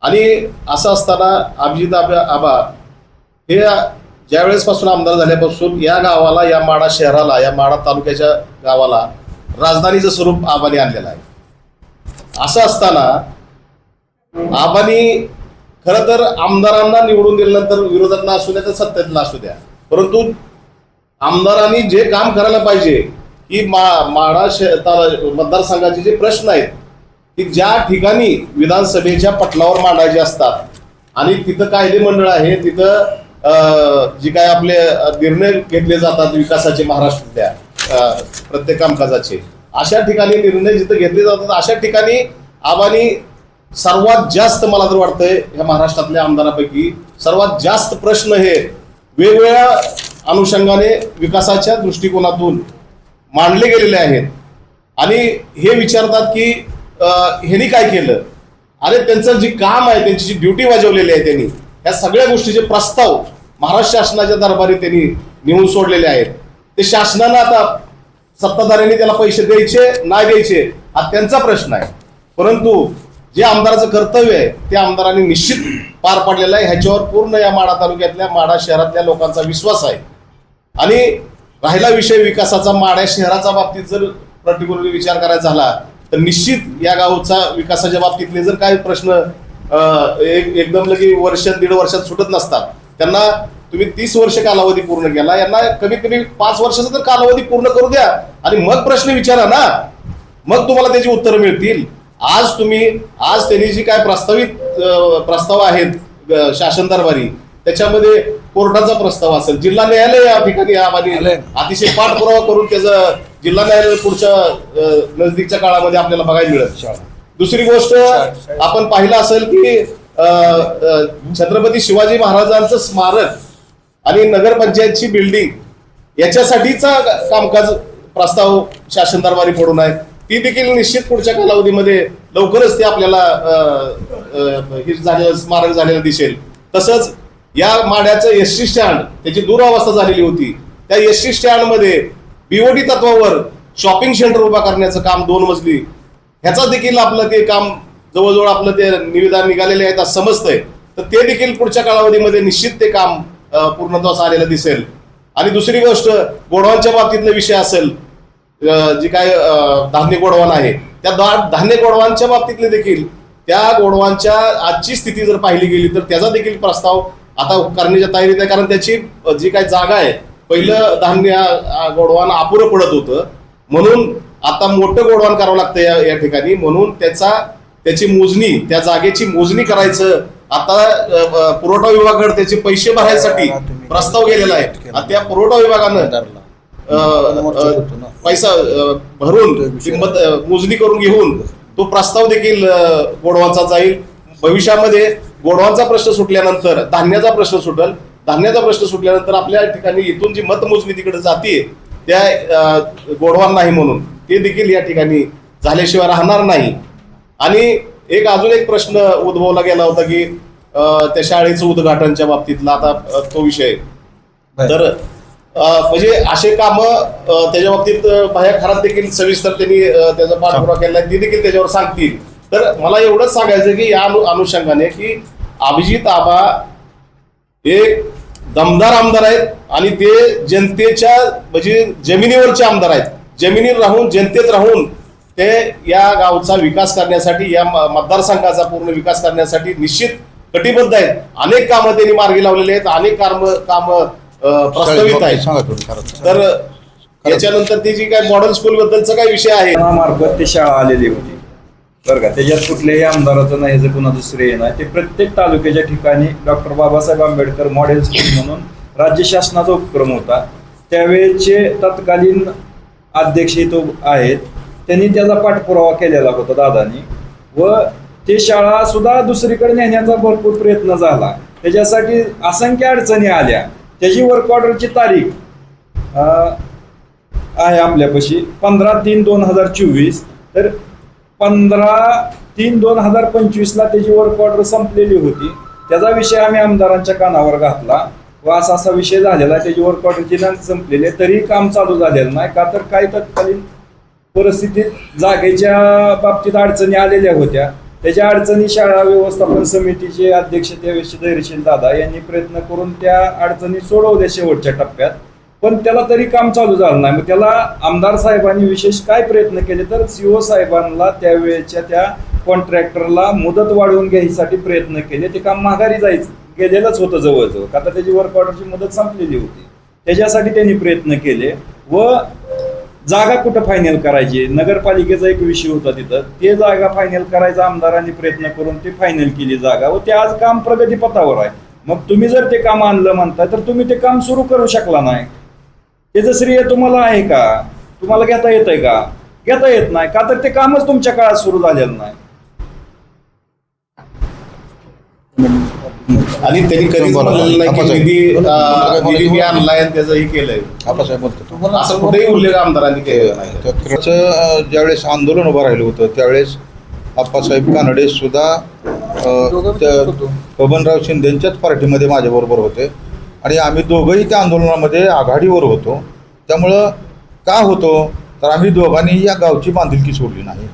आणि असं असताना अभिजित आबा हे ज्यावेळेसपासून आमदार झाल्यापासून या गावाला, या माडा शहराला, या माडा तालुक्याच्या गावाला राजधानीचं स्वरूप आबांनी आणलेलं आहे. असं असताना आबांनी खरं तर आमदारांना निवडून दिल्यानंतर विरोधातला असू द्या तर सत्तेतला असू द्या, परंतु आमदारांनी जे काम करायला पाहिजे की माडा मतदारसंघाचे जे प्रश्न आहेत की ज्या ठिकाणी विधानसभेच्या पटलावर मांडायचे असतात आणि तिथं कायदे मंडळ आहे, तिथं जी काय आपले निर्णय घेतले जातात विकासाचे महाराष्ट्रातल्या प्रत्येक कामकाजाचे, अशा ठिकाणी निर्णय जिथं घेतले जातात अशा ठिकाणी आबांनी सर्वात जास्त, मला तर वाटतंय या महाराष्ट्रातल्या आमदारांपैकी सर्वात जास्त प्रश्न हे वेगवेगळ्या अनुषंगाने विकासाच्या दृष्टिकोनातून मांडले गेलेले आहेत. आणि हे विचारतात की ह्यांनी काय केलं, अरे त्यांचं जे काम आहे, त्यांची जी ड्युटी बजावलेली आहे त्यांनी, ह्या सगळ्या गोष्टीचे प्रस्ताव महाराष्ट्र शासनाच्या दरबारी त्यांनी नेऊन सोडलेले आहेत. ते शासनानं आता सत्ताधाऱ्यांनी त्याला पैसे द्यायचे नाही द्यायचे हा त्यांचा प्रश्न आहे, परंतु जे आमदाराचं कर्तव्य आहे ते आमदारांनी निश्चित पार पाडलेलं आहे. ह्याच्यावर पूर्ण या माडा तालुक्यातल्या, माडा शहरातल्या लोकांचा विश्वास आहे. आणि राहिला विषय विकासाचा, माडा शहराच्या बाबतीत जर पर्टिक्युलरली विचार करायचा झाला तर निश्चित या गावचा विकासाच्या बाबतीतले जर काही प्रश्न एकदम लगे 1-1.5 वर्षात सुटत नसतात, त्यांना तुम्ही 30 वर्ष कालावधी पूर्ण केला, यांना कमीत कमी 5 वर्षाचा तर कालावधी पूर्ण करू द्या आणि मग प्रश्न विचारा ना, मग तुम्हाला त्याची उत्तरं मिळतील. आज त्यांनी जी काय प्रस्ताव आहेत शासन दरबारी, त्याच्यामध्ये कोर्टाचा प्रस्ताव असेल, जिल्हा न्यायालय या ठिकाणी आम्हाला अतिशय पाठपुरावा करून त्याचं जिल्हा न्यायालय पुढच्या नजदीकच्या काळामध्ये आपल्याला बघायला मिळेल. दुसरी गोष्ट आपण पाहिलं असेल की छत्रपती शिवाजी महाराजांचं स्मारक आणि नगरपंचायतची बिल्डिंग याच्यासाठीचा कामकाज प्रस्ताव शासन दरबारी पडून आहे. ती देखील निश्चित पुढच्या कालावधीमध्ये लवकरच ते आपल्याला स्मारक झालेलं दिसेल. तसंच या माड्याचं एसटी स्टँड, त्याची दुरावस्था झालेली होती, त्या एसटी स्टँडमध्ये बीओडी तत्वावर शॉपिंग सेंटर उभा करण्याचं काम 2 मजली, ह्याचा देखील आपलं ते काम जवळजवळ आपलं ते निविदा निघालेले आहेत असं समजतंय. तर ते देखील पुढच्या कालावधीमध्ये निश्चित ते काम पूर्णत्वास आलेलं दिसेल. आणि दुसरी गोष्ट गोडवानच्या बाबतीतला विषय असेल, जी काय धान्य गोडवान आहे, त्या धान्य गोडवानच्या बाबतीतले देखील त्या गोडवानच्या आजची स्थिती जर पाहिली गेली तर त्याचा देखील प्रस्ताव आता करण्याच्या तयारीत आहे. कारण त्याची जी काही जागा आहे, पहिलं धान्य गोडवान अपुरं पडत होतं, म्हणून आता मोठं गोडवान करावं लागतं या ठिकाणी. म्हणून त्याची मोजणी, त्या जागेची मोजणी करायचं आता पुरवठा विभागाकडे त्याचे पैसे भरायसाठी प्रस्ताव गेलेला आहे. त्या पुरवठा विभागानं पैसा भरून मोजणी करून घेऊन तो प्रस्ताव देखील गोडवांचा जाईल. भविष्यामध्ये गोडवांचा प्रश्न सुटल्यानंतर धान्याचा प्रश्न सुटेल. धान्याचा प्रश्न सुटल्यानंतर आपल्या ठिकाणी इथून जी मतमोजणी तिकडे जाते त्या गोडवान नाही म्हणून ते देखील या ठिकाणी झाल्याशिवाय राहणार नाही. आणि अजून एक प्रश्न उद्भवला गेला होता की त्या शाळेचं उद्घाटनच्या बाबतीतला आता तो विषय. तर म्हणजे असे कामं त्याच्या बाबतीत बाह्या खरात देखील सविस्तर त्यांनी त्याचा पाठपुरावा केला, ते देखील त्याच्यावर सांगतील. तर मला एवढंच सांगायचं की या अनुषंगाने की अभिजित आबा एक दमदार आमदार आहेत आणि ते जनतेच्या म्हणजे जमिनीवरचे आमदार आहेत. जमिनीवर राहून, जनतेत राहून ते या गावचा विकास करण्यासाठी, या मतदारसंघाचा पूर्ण विकास करण्यासाठी निश्चित कटिबद्ध आहेत. अनेक कामं त्यांनी मार्गी लावलेली आहेत, अनेक कामं प्रस्तावित आहेत. तर याच्यानंतर ती जी काय मॉडेल स्कूल बद्दलचा काय विषय आहे, मार्फत ती शाळा आलेली होती बरं का. त्याच्यात कुठल्याही आमदाराचं नाही, ह्याचं कुणाचं श्रेय नाही. ते प्रत्येक तालुक्याच्या ठिकाणी doctor Babasaheb Ambedkar model school म्हणून राज्य शासनाचा उपक्रम होता. त्यावेळेचे तत्कालीन अध्यक्ष तो आहेत, त्यांनी त्याचा पाठपुरावा केलेला होता दादानी, व ते शाळा सुद्धा दुसरीकडे नेण्याचा भरपूर प्रयत्न झाला. त्याच्यासाठी असंख्य अडचणी आल्या. त्याची वर्क ऑर्डरची तारीख आहे आपल्यापाशी 15/3/2024. तर 15/3/2025 त्याची वर्क ऑर्डर संपलेली होती. त्याचा विषय आम्ही आमदारांच्या कानावर घातला व असा विषय झालेला आहे. त्याची वर्क ऑर्डरची संपलेली आहे, तरी काम चालू झालेलं नाही. का तर काही तत्कालीन परिस्थितीत जागेच्या बाबतीत अडचणी आलेल्या होत्या. त्याच्या अडचणी शाळा व्यवस्थापन समितीचे अध्यक्ष त्यावेळेचे धैर्यशील दादा यांनी प्रयत्न करून त्या अडचणी सोडवल्या शेवटच्या टप्प्यात, पण त्याला तरी काम चालू झालं नाही. मग त्याला आमदार साहेबांनी विशेष काय प्रयत्न केले तर CO साहेबांना त्यावेळेच्या त्या कॉन्ट्रॅक्टरला मुदत वाढवून घ्यायसाठी प्रयत्न केले. ते काम माघारी गेलेलंच होतं जवळजवळ, का तर त्याची वर्क ऑर्डरची मुदत संपलेली होती. त्याच्यासाठी त्यांनी प्रयत्न केले व जागा कुठं फायनल करायची, नगरपालिकेचा एक विषय होता तिथं, ते जागा फायनल करायचा आमदारांनी प्रयत्न करून ते फायनल केली जागा व ते आज काम प्रगतीपथावर आहे. मग तुम्ही जर ते काम आणलं म्हणताय तर तुम्ही ते काम सुरू करू शकला नाही. त्याचं श्रेय तुम्हाला आहे का? तुम्हाला घेता येत आहे का? घेता येत नाही, का तर ते कामच तुमच्या काळात सुरू झालेलं नाही. आणि त्यांनी कधीच म्हणलेलं नाही की निधी मी आणलाय आणि त्याचं हे केलंय असं कुठेही उल्लेख आमदारांनी केलेला नाही. ज्यावेळेस आंदोलन उभं राहिलं होतं त्यावेळेस आप्पासाहेब कानडे सुद्धा बबनराव शिंदेच्याच पार्टीमध्ये माझ्याबरोबर होते आणि आम्ही दोघंही त्या आंदोलनामध्ये आघाडीवर होतो. त्यामुळं का होतो तर आम्ही दोघांनी या गावची बांधिलकी सोडली नाही.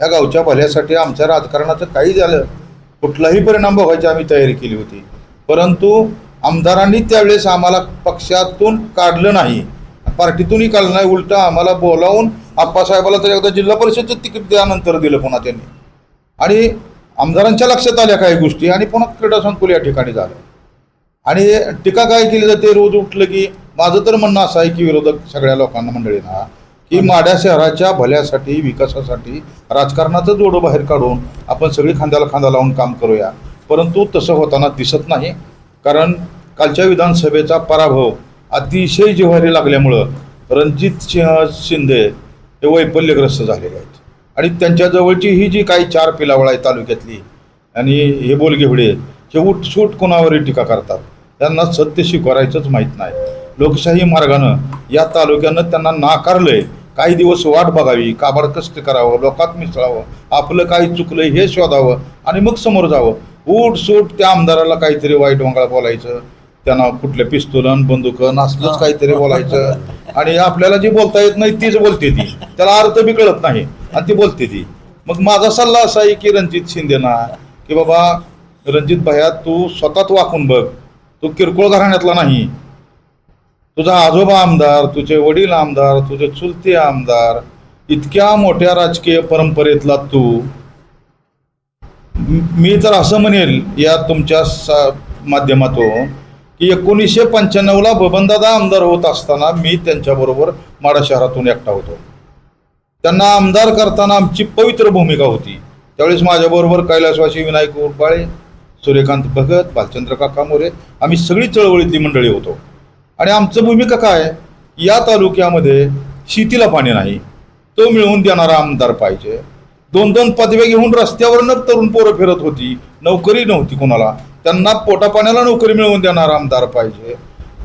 या गावच्या भल्यासाठी आमच्या राजकारणाचं काही झालं, कुठलाही परिणाम बघायची आम्ही तयारी केली होती. परंतु आमदारांनी त्यावेळेस आम्हाला पक्षातून काढलं नाही, पार्टीतूनही काढलं नाही, उलटं आम्हाला बोलावून आप्पासाहेबाला तर एकदा जिल्हा परिषदचं तिकीट त्यानंतर दिलं पुन्हा त्यांनी. आणि आमदारांच्या लक्षात आल्या काही गोष्टी आणि पुन्हा क्रीडा संकुल या ठिकाणी झालं. आणि टीका काय केली जाते, रोज उठलं की माझं तर म्हणणं असं आहे की विरोधक सगळ्या लोकांना मंडळींना की माढा शहराच्या भल्यासाठी विकासासाठी राजकारणाचं जोडं बाहेर काढून आपण सगळी खांद्याला खांदा लावून काम करूया, परंतु तसं होताना दिसत नाही. कारण कालच्या विधानसभेचा पराभव अतिशय जिव्हारी लागल्यामुळं रणजित सिंह शिंदे हे वैफल्यग्रस्त झालेले आहेत आणि त्यांच्याजवळची ही जी काही 4 पिलावळ आहे तालुक्यातली आणि हे बोलगेवडे हे उठसूट कोणावरही टीका करतात. त्यांना सत्य स्वीकारायचंच माहीत नाही. लोकशाही मार्गानं या तालुक्यानं त्यांना नाकारलंय. काही दिवस वाट बघावी, काबाड कष्ट करावं, लोकात मिसळावं, आपलं काही चुकलं हे शोधावं आणि मग समोर जावं. उठसूट त्या आमदाराला काहीतरी वाईट वंगाळ बोलायचं, त्यांना कुठल्या पिस्तुलन बंदुकं असलंच काहीतरी बोलायचं आणि आपल्याला जी बोलता येत नाही तीच बोलते ती, त्याला अर्थ बी कळत नाही आणि ती बोलते ती. मग माझा सल्ला असा आहे की रणजित शिंदेना की बाबा रणजित भैया तू स्वतःच वाकून बघ, तू किरकोळ घराण्यातला नाही. तुझा आजोबा आमदार, तुझे वडील आमदार, तुझे चुलते आमदार, इतक्या मोठ्या राजकीय परंपरेतला तू. मी तर असं म्हणेल या तुमच्या माध्यमातून की 1995ला बबनदादा आमदार होत असताना मी त्यांच्याबरोबर माढा शहरातून एकटा होतो. त्यांना आमदार करताना आमची पवित्र भूमिका होती. त्यावेळेस माझ्याबरोबर कैलासवासी विनायक उरपाळे, सूर्यकांत भगत, भालचंद्र काका मोरे, आम्ही सगळी चळवळीतली मंडळी होतो. आणि आमचं भूमिका काय, या तालुक्यामध्ये शेतीला पाणी नाही, तो मिळवून देणारा आमदार पाहिजे. 2-2 पदव्या घेऊन रस्त्यावरनं तरुण पोरं फिरत होती, नोकरी नव्हती कोणाला, त्यांना पोटापाण्याला नोकरी मिळवून देणारा आमदार पाहिजे.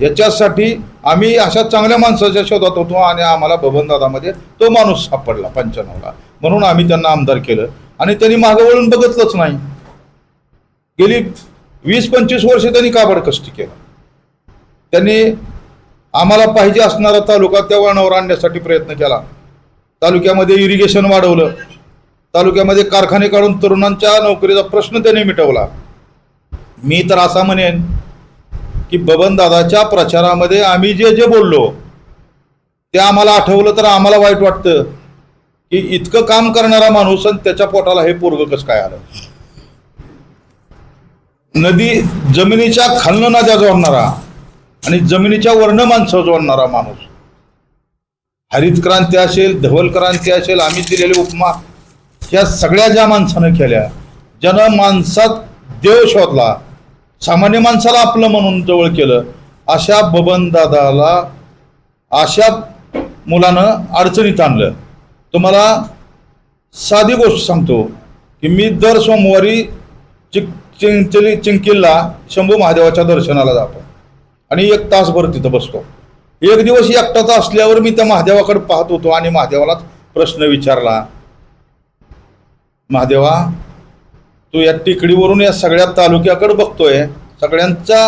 याच्यासाठी आम्ही अशा चांगल्या माणसाच्या शोधात होतो आणि आम्हाला बबनदादामध्ये तो माणूस सापडला 95ला, म्हणून आम्ही त्यांना आमदार केलं आणि त्यांनी मागं वळून बघितलंच नाही. गेली 20-25 वर्ष त्यांनी काबाड कष्ट केलं. त्यांनी आम्हाला पाहिजे असणारा तालुका त्या वळणावर आणण्यासाठी प्रयत्न केला. तालुक्यामध्ये इरिगेशन वाढवलं, तालुक्यामध्ये कारखाने काढून तरुणांच्या नोकरीचा प्रश्न त्यांनी मिटवला. मी तर असा म्हणेन की बबनदादाच्या प्रचारामध्ये आम्ही जे जे बोललो ते आम्हाला आठवलं तर आम्हाला वाईट वाटतं की इतकं काम करणारा माणूस आणि त्याच्या पोटाला हे पोरगं कसं काय आलं. नदी जमिनीच्या खालनं नद्या जोडणारा आणि जमिनीच्या वरनं माणसं जोडणारा माणूस. हरित क्रांती असेल, धवल क्रांती असेल, आम्ही दिलेली उपमा ह्या सगळ्या ज्या माणसानं केल्या, ज्यानं माणसात देव शोधला, सामान्य माणसाला आपलं म्हणून जवळ केलं, अशा बबनदादाला अशा मुलानं अडचणीत आणलं. तुम्हाला साधी गोष्ट सांगतो की मी दर सोमवारी चिंकिलला शंभू महादेवाच्या दर्शनाला जातो आणि 1 तासभर तिथं बसतो. एक दिवस एकटाच असल्यावर मी त्या महादेवाकडे पाहत होतो आणि महादेवालाच प्रश्न विचारला, महादेवा तू या टेकडीवरून या सगळ्या तालुक्याकडे बघतोय, सगळ्यांच्या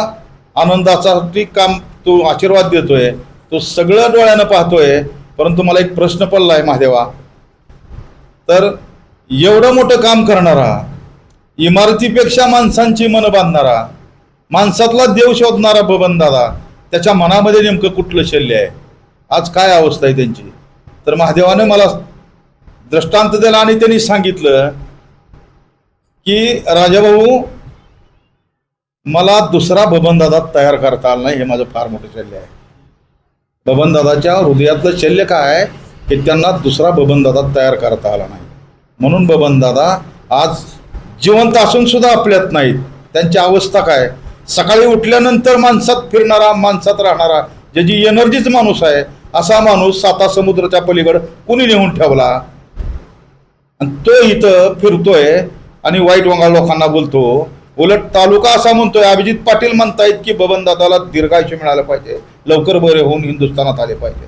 आनंदासाठी काम तू आशीर्वाद देतोय, तू सगळं डोळ्यानं पाहतोय, परंतु मला एक प्रश्न पडला आहे महादेवा, तर एवढं मोठं काम करणारा, इमारतीपेक्षा माणसांची मन बांधणारा, माणसातला देव शोधणारा बबनदादा, त्याच्या मनामध्ये नेमकं कुठलं शल्य आहे, आज काय अवस्था आहे त्यांची. तर महादेवाने मला दृष्टांत दिला आणि त्यांनी सांगितलं की राजाभाऊ मला दुसरा बबनदादा तयार करता आला नाही, हे माझं फार मोठं शल्य आहे. बबनदादाच्या हृदयातलं शल्य काय आहे की त्यांना दुसरा बबनदादा तयार करता आला नाही, म्हणून बबनदादा आज जिवंत असून सुद्धा आपल्यात नाहीत. त्यांची अवस्था काय, सकाळी उठल्यानंतर माणसात फिरणारा, माणसात राहणारा, ज्याची एनर्जीच माणूस आहे, असा माणूस 7 समुद्राच्या पलीकडे कुणी नेऊन ठेवला आणि तो इथं फिरतोय आणि वाईट वंगाळ लोकांना बोलतो. उलट तालुका असा म्हणतोय, अभिजित पाटील म्हणतायत की बबनदादाला दीर्घायुष्य मिळालं पाहिजे, लवकर बरे होऊन हिंदुस्थानात आले पाहिजे.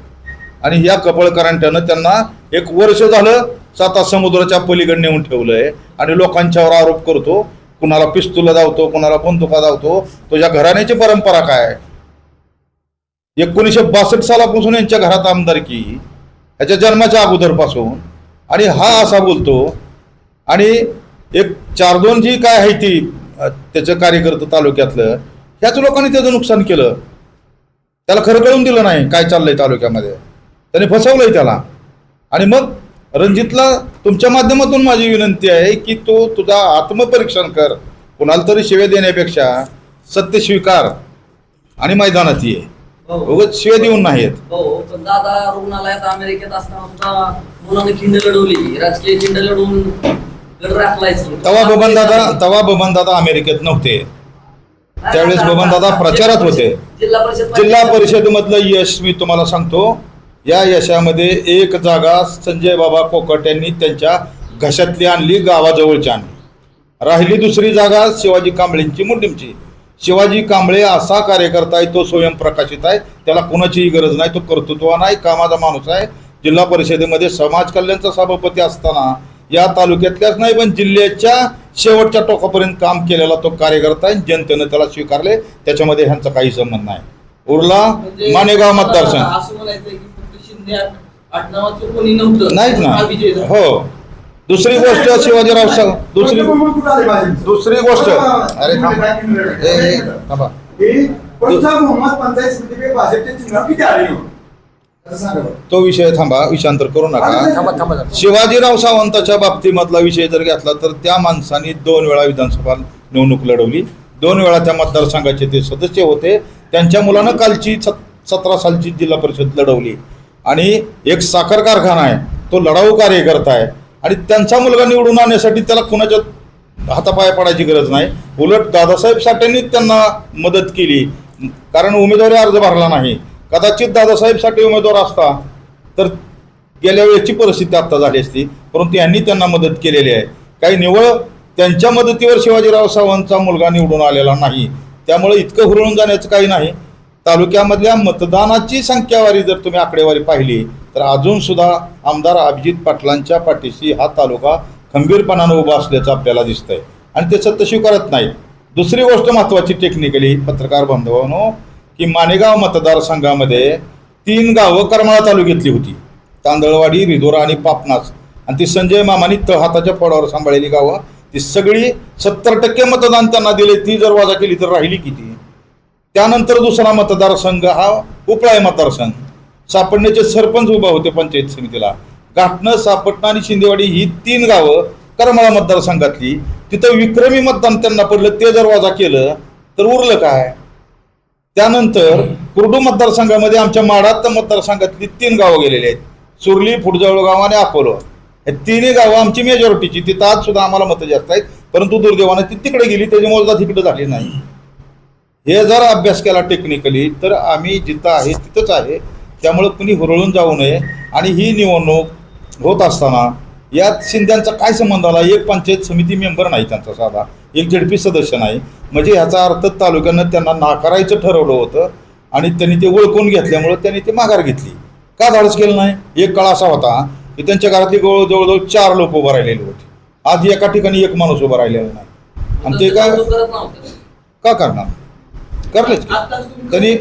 आणि या कपळकरांट्यानं त्यांना 1 वर्ष झालं 7 समुद्राच्या पलीकडे नेऊन ठेवलंय आणि लोकांच्यावर आरोप करतो, कुणाला पिस्तुला धावतो, कुणाला बंदुका धावतो. तुझ्या घराण्याची परंपरा काय, 1962 सालापासून यांच्या घरात आमदारकी, ह्याच्या जन्माच्या अगोदरपासून, आणि हा असा बोलतो. आणि एक 4-2 जी काय आहे ती त्याचं कार्यकर्ते तालुक्यातलं, ह्याच लोकांनी त्याचं नुकसान केलं, त्याला खरं कळून दिलं नाही काय चाललंय तालुक्यामध्ये, त्याने फसवलंय त्याला. आणि मग रणजितला तुमच्या माध्यमातून माझी विनंती आहे की तो तुझा आत्मपरीक्षण कर, कुणाला तरी शिव्या देण्यापेक्षा सत्य स्वीकार आणि मैदानात ये. हो. उगाच शिव्या देऊन नाही येत. हो पण दादा रुग्णालयात अमेरिकेत असताना सुद्धा मुलांनी खिंड लढवली, राजकीय खिंड लढवून गड राखलायचं. तवा बबनदादा अमेरिकेत नव्हते. त्यावेळेस बबनदादा प्रचारात होते. जिल्हा परिषदेमधलं यश मी तुम्हाला सांगतो, या यशामध्ये एक जागा संजय बाबा कोकट यांनी त्यांच्या घशातली आणली, गावाजवळची आणली. राहिली दुसरी जागा शिवाजी कांबळेंची मुंडीमची. शिवाजी कांबळे असा कार्यकर्ता आहे, तो स्वयंप्रकाशित आहे, त्याला कोणाचीही गरज नाही, तो कर्तृत्वान आहे, कामाचा माणूस आहे. जिल्हा परिषदेमध्ये समाज कल्याणचा सभापती असताना या तालुक्यातल्याच नाही पण जिल्ह्याच्या शेवटच्या टोकापर्यंत काम केलेला तो कार्यकर्ता आहे. जनतेनं त्याला स्वीकारले, त्याच्यामध्ये ह्यांचा काही संबंध नाही. उरला मानेगाव मतदारसंघ असं म्हणायचं की फक्त शिंदे आडनावाचं कोणी नव्हतं, नाहीच ना. हा विजय झाला. हो. दुसरी गोष्ट शिवाजीराव दुसरी गोष्ट अरे थांबा. तो विषय थांबा, विषयांतर करू नका. शिवाजीराव सावंताच्या बाबतीमधला विषय जर घेतला तर त्या माणसाने 2 वेळा विधानसभा निवडणूक लढवली. 2 वेळा त्या मतदारसंघाचे ते सदस्य होते. त्यांच्या मुलानं कालची 17 सालची जिल्हा परिषद लढवली. आणि एक साखर कारखाना आहे, तो लढाऊ कार्यकर्ता आहे. आणि त्यांचा मुलगा निवडून आणण्यासाठी त्याला कुणाच्या हातापाया पडायची गरज नाही. उलट दादासाहेब साठेंनी त्यांना मदत केली, कारण उमेदवारी अर्ज भरला नाही. कदाचित दादासाहेब साठे उमेदवार असता तर गेल्या वेळेची परिस्थिती आता झाली असती, परंतु यांनी त्यांना मदत केलेली आहे. काही निवळ त्यांच्या मदतीवर शिवाजीराव सावंतचा मुलगा निवडून आलेला नाही. त्यामुळे इतकं हुरळून जाण्याचं काही नाही. तालुक्यामधल्या मतदानाची संख्यावारी जर तुम्ही आकडेवारी पाहिली तर अजून सुद्धा आमदार अभिजित पाटलांच्या पाठीशी हा तालुका खंबीरपणानं उभा असल्याचं आपल्याला दिसतंय आणि ते सत्य स्वीकारत नाहीत. दुसरी गोष्ट महत्त्वाची टेक्निकली पत्रकार बांधवांनो, की मानेगाव मतदारसंघामध्ये 3 गावं करमाळा तालुक्यातली होती, तांदळवाडी, रिधोरा आणि पापनास. आणि ती संजय मामानी तळहाताच्या पडावर सांभाळलेली गावं, ती सगळी 70% मतदान त्यांना दिले. ती जर वजा केली तर राहिली किती? त्यानंतर दुसरा मतदारसंघ हा उपळाई मतदारसंघ. सापडण्याचे सरपंच उभा होते पंचायत समितीला. घाटणं, सापटणं आणि शिंदेवाडी ही 3 गावं करमाळा मतदारसंघातली. तिथं विक्रमी मतदान त्यांना पडलं. ते जर वजा केलं तर उरलं काय? त्यानंतर कुर्डू मतदारसंघामध्ये आमच्या माढा मतदारसंघातली 3 गावं गेलेली आहेत, सुरली, फुटजवळगाव आणि अकोलो. हे 3 गावं आमची मेजॉरिटीची. तिथं आज सुद्धा आम्हाला मतं जास्त आहेत, परंतु दुर्दैवानं ती तिकडे गेली, त्याची मोजदा तिकडे झाली नाही. हे जर अभ्यास केला टेक्निकली तर आम्ही जिथं आहे तिथंच आहे. त्यामुळं कुणी हुरळून जाऊ नये. आणि ही निवडणूक होत असताना यात शिंद्यांचा काय संबंध आला? एक पंचायत समिती मेंबर नाही त्यांचा साधा, एक ZP सदस्य नाही. म्हणजे ह्याचा अर्थ तालुक्यानं त्यांना नाकारायचं ठरवलं होतं आणि त्यांनी ते ओळखून घेतल्यामुळं त्यांनी ते माघार घेतली. का धाडस केलं नाही? एक काळ असा होता की त्यांच्या घरातली जवळजवळ 4 लोक उभं राहिलेले होते. आज एका ठिकाणी एक माणूस उभा राहिलेला नाही. आणि ते काय का करणार? करलेच त्यांनी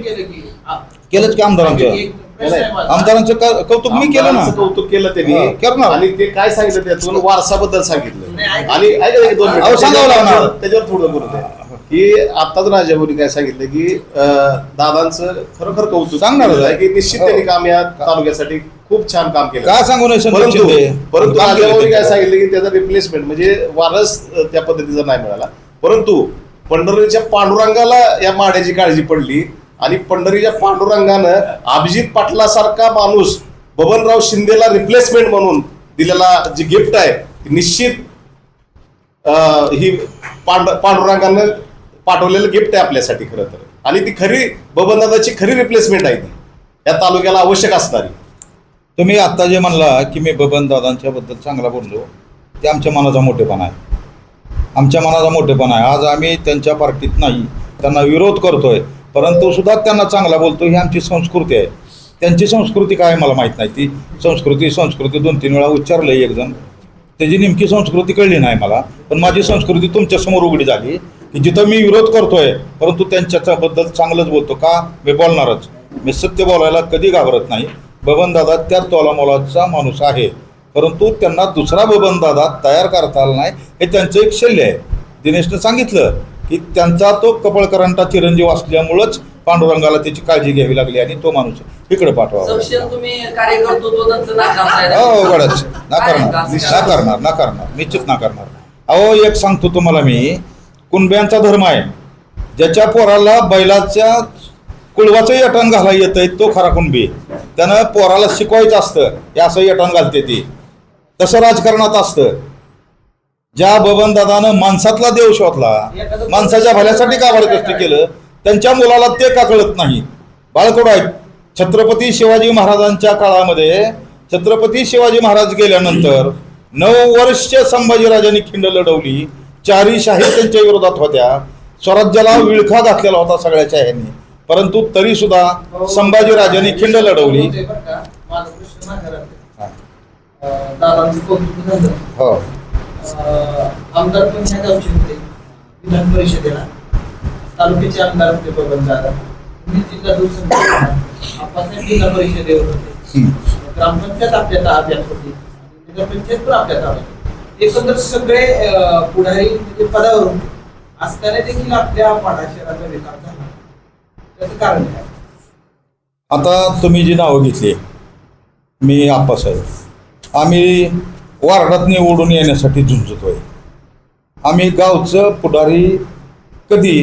केलंच की आमदारांचं कौतुक मी केलं ना. कौतुक केलं त्यांनी करणार. आणि ते काय सांगितलं त्यातून वारसाबद्दल सांगितलं. आणि ऐका एक 2 मिनिट सांगावं लागणार त्याच्यावर थोडं बोलत आहे की आताच राजाभाऊनी काय सांगितलं की दादांचं खरोखर कौतुक सांगणार आहे की निश्चित त्यांनी काम या तालुक्यासाठी खूप छान काम केलं. काय सांगू नये परंतु राजाभाऊनी काय सांगितलं की त्याचा रिप्लेसमेंट म्हणजे वारस त्या पद्धतीचा नाही मिळाला. परंतु पंढरीच्या पांडुरंगाला या माड्याची काळजी पडली आणि पंढरीच्या पांडुरंगानं अभिजित पाटलासारखा माणूस बबनराव शिंदेला रिप्लेसमेंट म्हणून दिलेला जी गिफ्ट आहे ती निश्चित ही पांडुरंगानं पाठवलेलं गिफ्ट आहे आपल्यासाठी खरं तर. आणि ती खरी बबनदादाची खरी रिप्लेसमेंट आहे ती या तालुक्याला आवश्यक असणारी. तुम्ही आत्ता जे म्हणला की मी बबनदादांच्या बद्दल चांगला बोललो, ते आमच्या मनाचा मोठेपणा आहे. आमच्या मनाचा मोठेपणा आहे. आज आम्ही त्यांच्या पार्टीत नाही, त्यांना विरोध करतोय, परंतु सुद्धा त्यांना चांगला बोलतो. ही आमची संस्कृती आहे. त्यांची संस्कृती काय मला माहीत नाही. ती संस्कृती 2-3 वेळा उच्चारलं एक जण, त्याची नेमकी संस्कृती कळली नाही मला. पण माझी संस्कृती तुमच्यासमोर उघडी झाली की जिथं मी विरोध करतोय परंतु त्यांच्याबद्दल चांगलंच बोलतो. का? मी बोलणारच. मी सत्य बोलायला कधी घाबरत नाही. बबनदादा त्या तोलामोलाचा माणूस आहे, परंतु त्यांना दुसरा बबनदादा तयार करता आला नाही. हे त्यांचं एक शल्य आहे. दिनेशनं सांगितलं की त्यांचा तो कपळकरांचा चिरंजीव असल्यामुळंच पांडुरंगाला त्याची काळजी घ्यावी लागली आणि तो माणूस इकडे पाठवावा. गडच नाकारणार निश्चित नाकारणार. अहो एक सांगतो तुम्हाला मी, कुणब्यांचा धर्म आहे. ज्याच्या पोराला बैलाच्या कुळवाचं यटण घाला येतंय तो खरा कुणबी, त्यानं पोराला शिकवायचं असतं हे असं यटण घालते ती. तसं राजकारणात असतं. ज्या बबनदादानं माणसातला देव शोधला, माणसाच्या भल्यासाठी का बरं कष्ट केलं, त्यांच्या मुलाला ते का कळत नाही. बाळकडू आहेत. छत्रपती शिवाजी महाराजांच्या काळामध्ये छत्रपती शिवाजी महाराज गेल्यानंतर 9 वर्ष संभाजीराजांनी खिंड लढवली. 4 शाही त्यांच्या विरोधात होत्या. स्वराज्याला विळखा घातलेला होता सगळ्या शाह्यांनी, परंतु तरी सुद्धा संभाजीराजांनी खिंड लढवली. हो, आमदार पण ह्या गावचे होते, विधान परिषदेला तालुक्याचे आमदार होते बबनदादा. मी जिल्हा दूरसंचार आपण जिल्हा परिषदेवर होते. ग्रामपंचायत आपल्या ताब्यात होती, नगरपंचायत पण आपल्या ताब्यात. एकंदर सगळे पुढारी म्हणजे पदावर होते असताना देखील आपल्या माढा शहराचा विकास झाला. त्याचं कारण काय? आता तुम्ही जी नावं घेतली, मी आप्पासाहेब, आम्ही वार्डात निवडून येण्यासाठी झुंजतोय. आम्ही गावचं पुढारी, कधी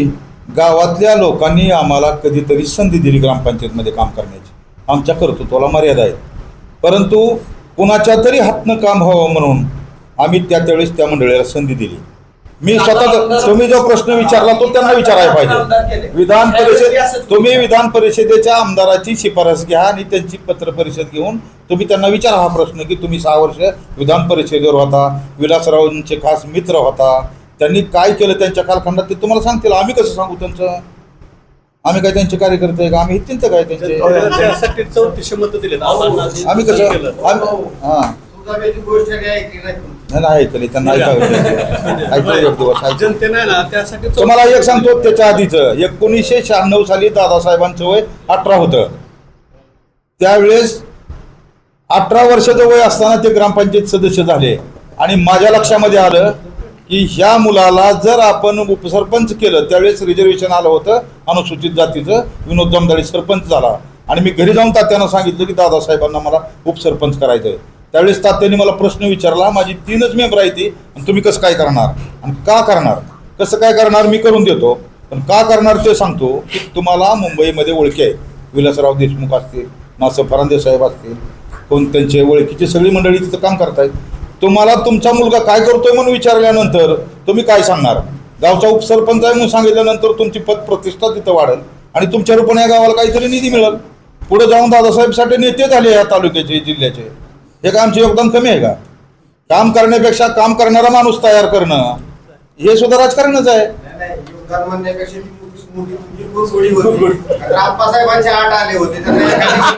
गावातल्या लोकांनी आम्हाला कधीतरी संधी दिली ग्रामपंचायतमध्ये काम करण्याची. आमच्या कर्तृत्वाला मर्यादा आहेत, परंतु कुणाच्या तरी हातनं काम व्हावं म्हणून आम्ही त्यावेळेस त्या मंडळीला संधी दिली. मी स्वतः, तुम्ही जो प्रश्न विचारला तो त्यांना विचारायला पाहिजे. विधान परिषद, तुम्ही विधान परिषदेच्या आमदाराची शिफारस घ्या आणि त्यांची पत्र परिषद घेऊन तुम्ही त्यांना विचारा हा प्रश्न की तुम्ही 6 वर्ष विधान परिषदेवर होता, विलासरावांचे खास मित्र होता, त्यांनी काय केलं त्यांच्या कालखंडात ते तुम्हाला सांगतील. आम्ही कसं सांगू त्यांचं? आम्ही काय त्यांचे कार्यकर्ते आहे का? आम्ही हित्यंत काय त्यांचे? त्यासाठी 34 मतं दिलेत. आम्ही कसं हां गोष्ट ऐकली नाही. नाही ऐकले, त्यांना ऐकावं एक दिवस. जनते नाही ना त्यासाठी तुम्हाला एक सांगतो त्याच्या आधीचं 1996 साली दादासाहेबांचं वय 18 होतं. त्यावेळेस 18 वर्षाचं वय असताना ते ग्रामपंचायत सदस्य झाले आणि माझ्या लक्षामध्ये आलं की ह्या मुलाला जर आपण उपसरपंच केलं, त्यावेळेस रिझर्वेशन आलं होतं अनुसूचित जातीचं, विनोद जमदाळे सरपंच झाला आणि मी घरी जाऊन तात्यांना सांगितलं की दादासाहेबांना मला उपसरपंच करायचं आहे. त्यावेळेस तात्यांनी मला प्रश्न विचारला, माझी 3च मेंबर आहे ती, आणि तुम्ही कसं काय करणार आणि का करणार? कसं काय करणार मी करून देतो, पण का करणार ते सांगतो की तुम्हाला मुंबईमध्ये ओळखी आहे, विलासराव देशमुख असतील, नासर फरांदे साहेब असतील, कोण त्यांचे ओळखीची सगळी मंडळी तिथं काम करतायत. तुम्हाला तुमचा मुलगा काय करतोय म्हणून विचारल्यानंतर तुम्ही काय सांगणार? गावचा उपसरपंच आहे म्हणून सांगितल्यानंतर तुमची पद प्रतिष्ठा तिथं वाढेल आणि तुमच्या रूपाने या गावाला काहीतरी निधी मिळेल. पुढे जाऊन दादासाहेबसाठी नेते झाले या तालुक्याचे, जिल्ह्याचे. हे का आमचे योगदान कमी आहे का? काम करण्यापेक्षा काम करणारा माणूस तयार करणं हे सुद्धा राजकारणच आहे. योगदान म्हणण्यापेक्षा ती मोठी आप्पासाहेबांचे 8 आले होते त्यांना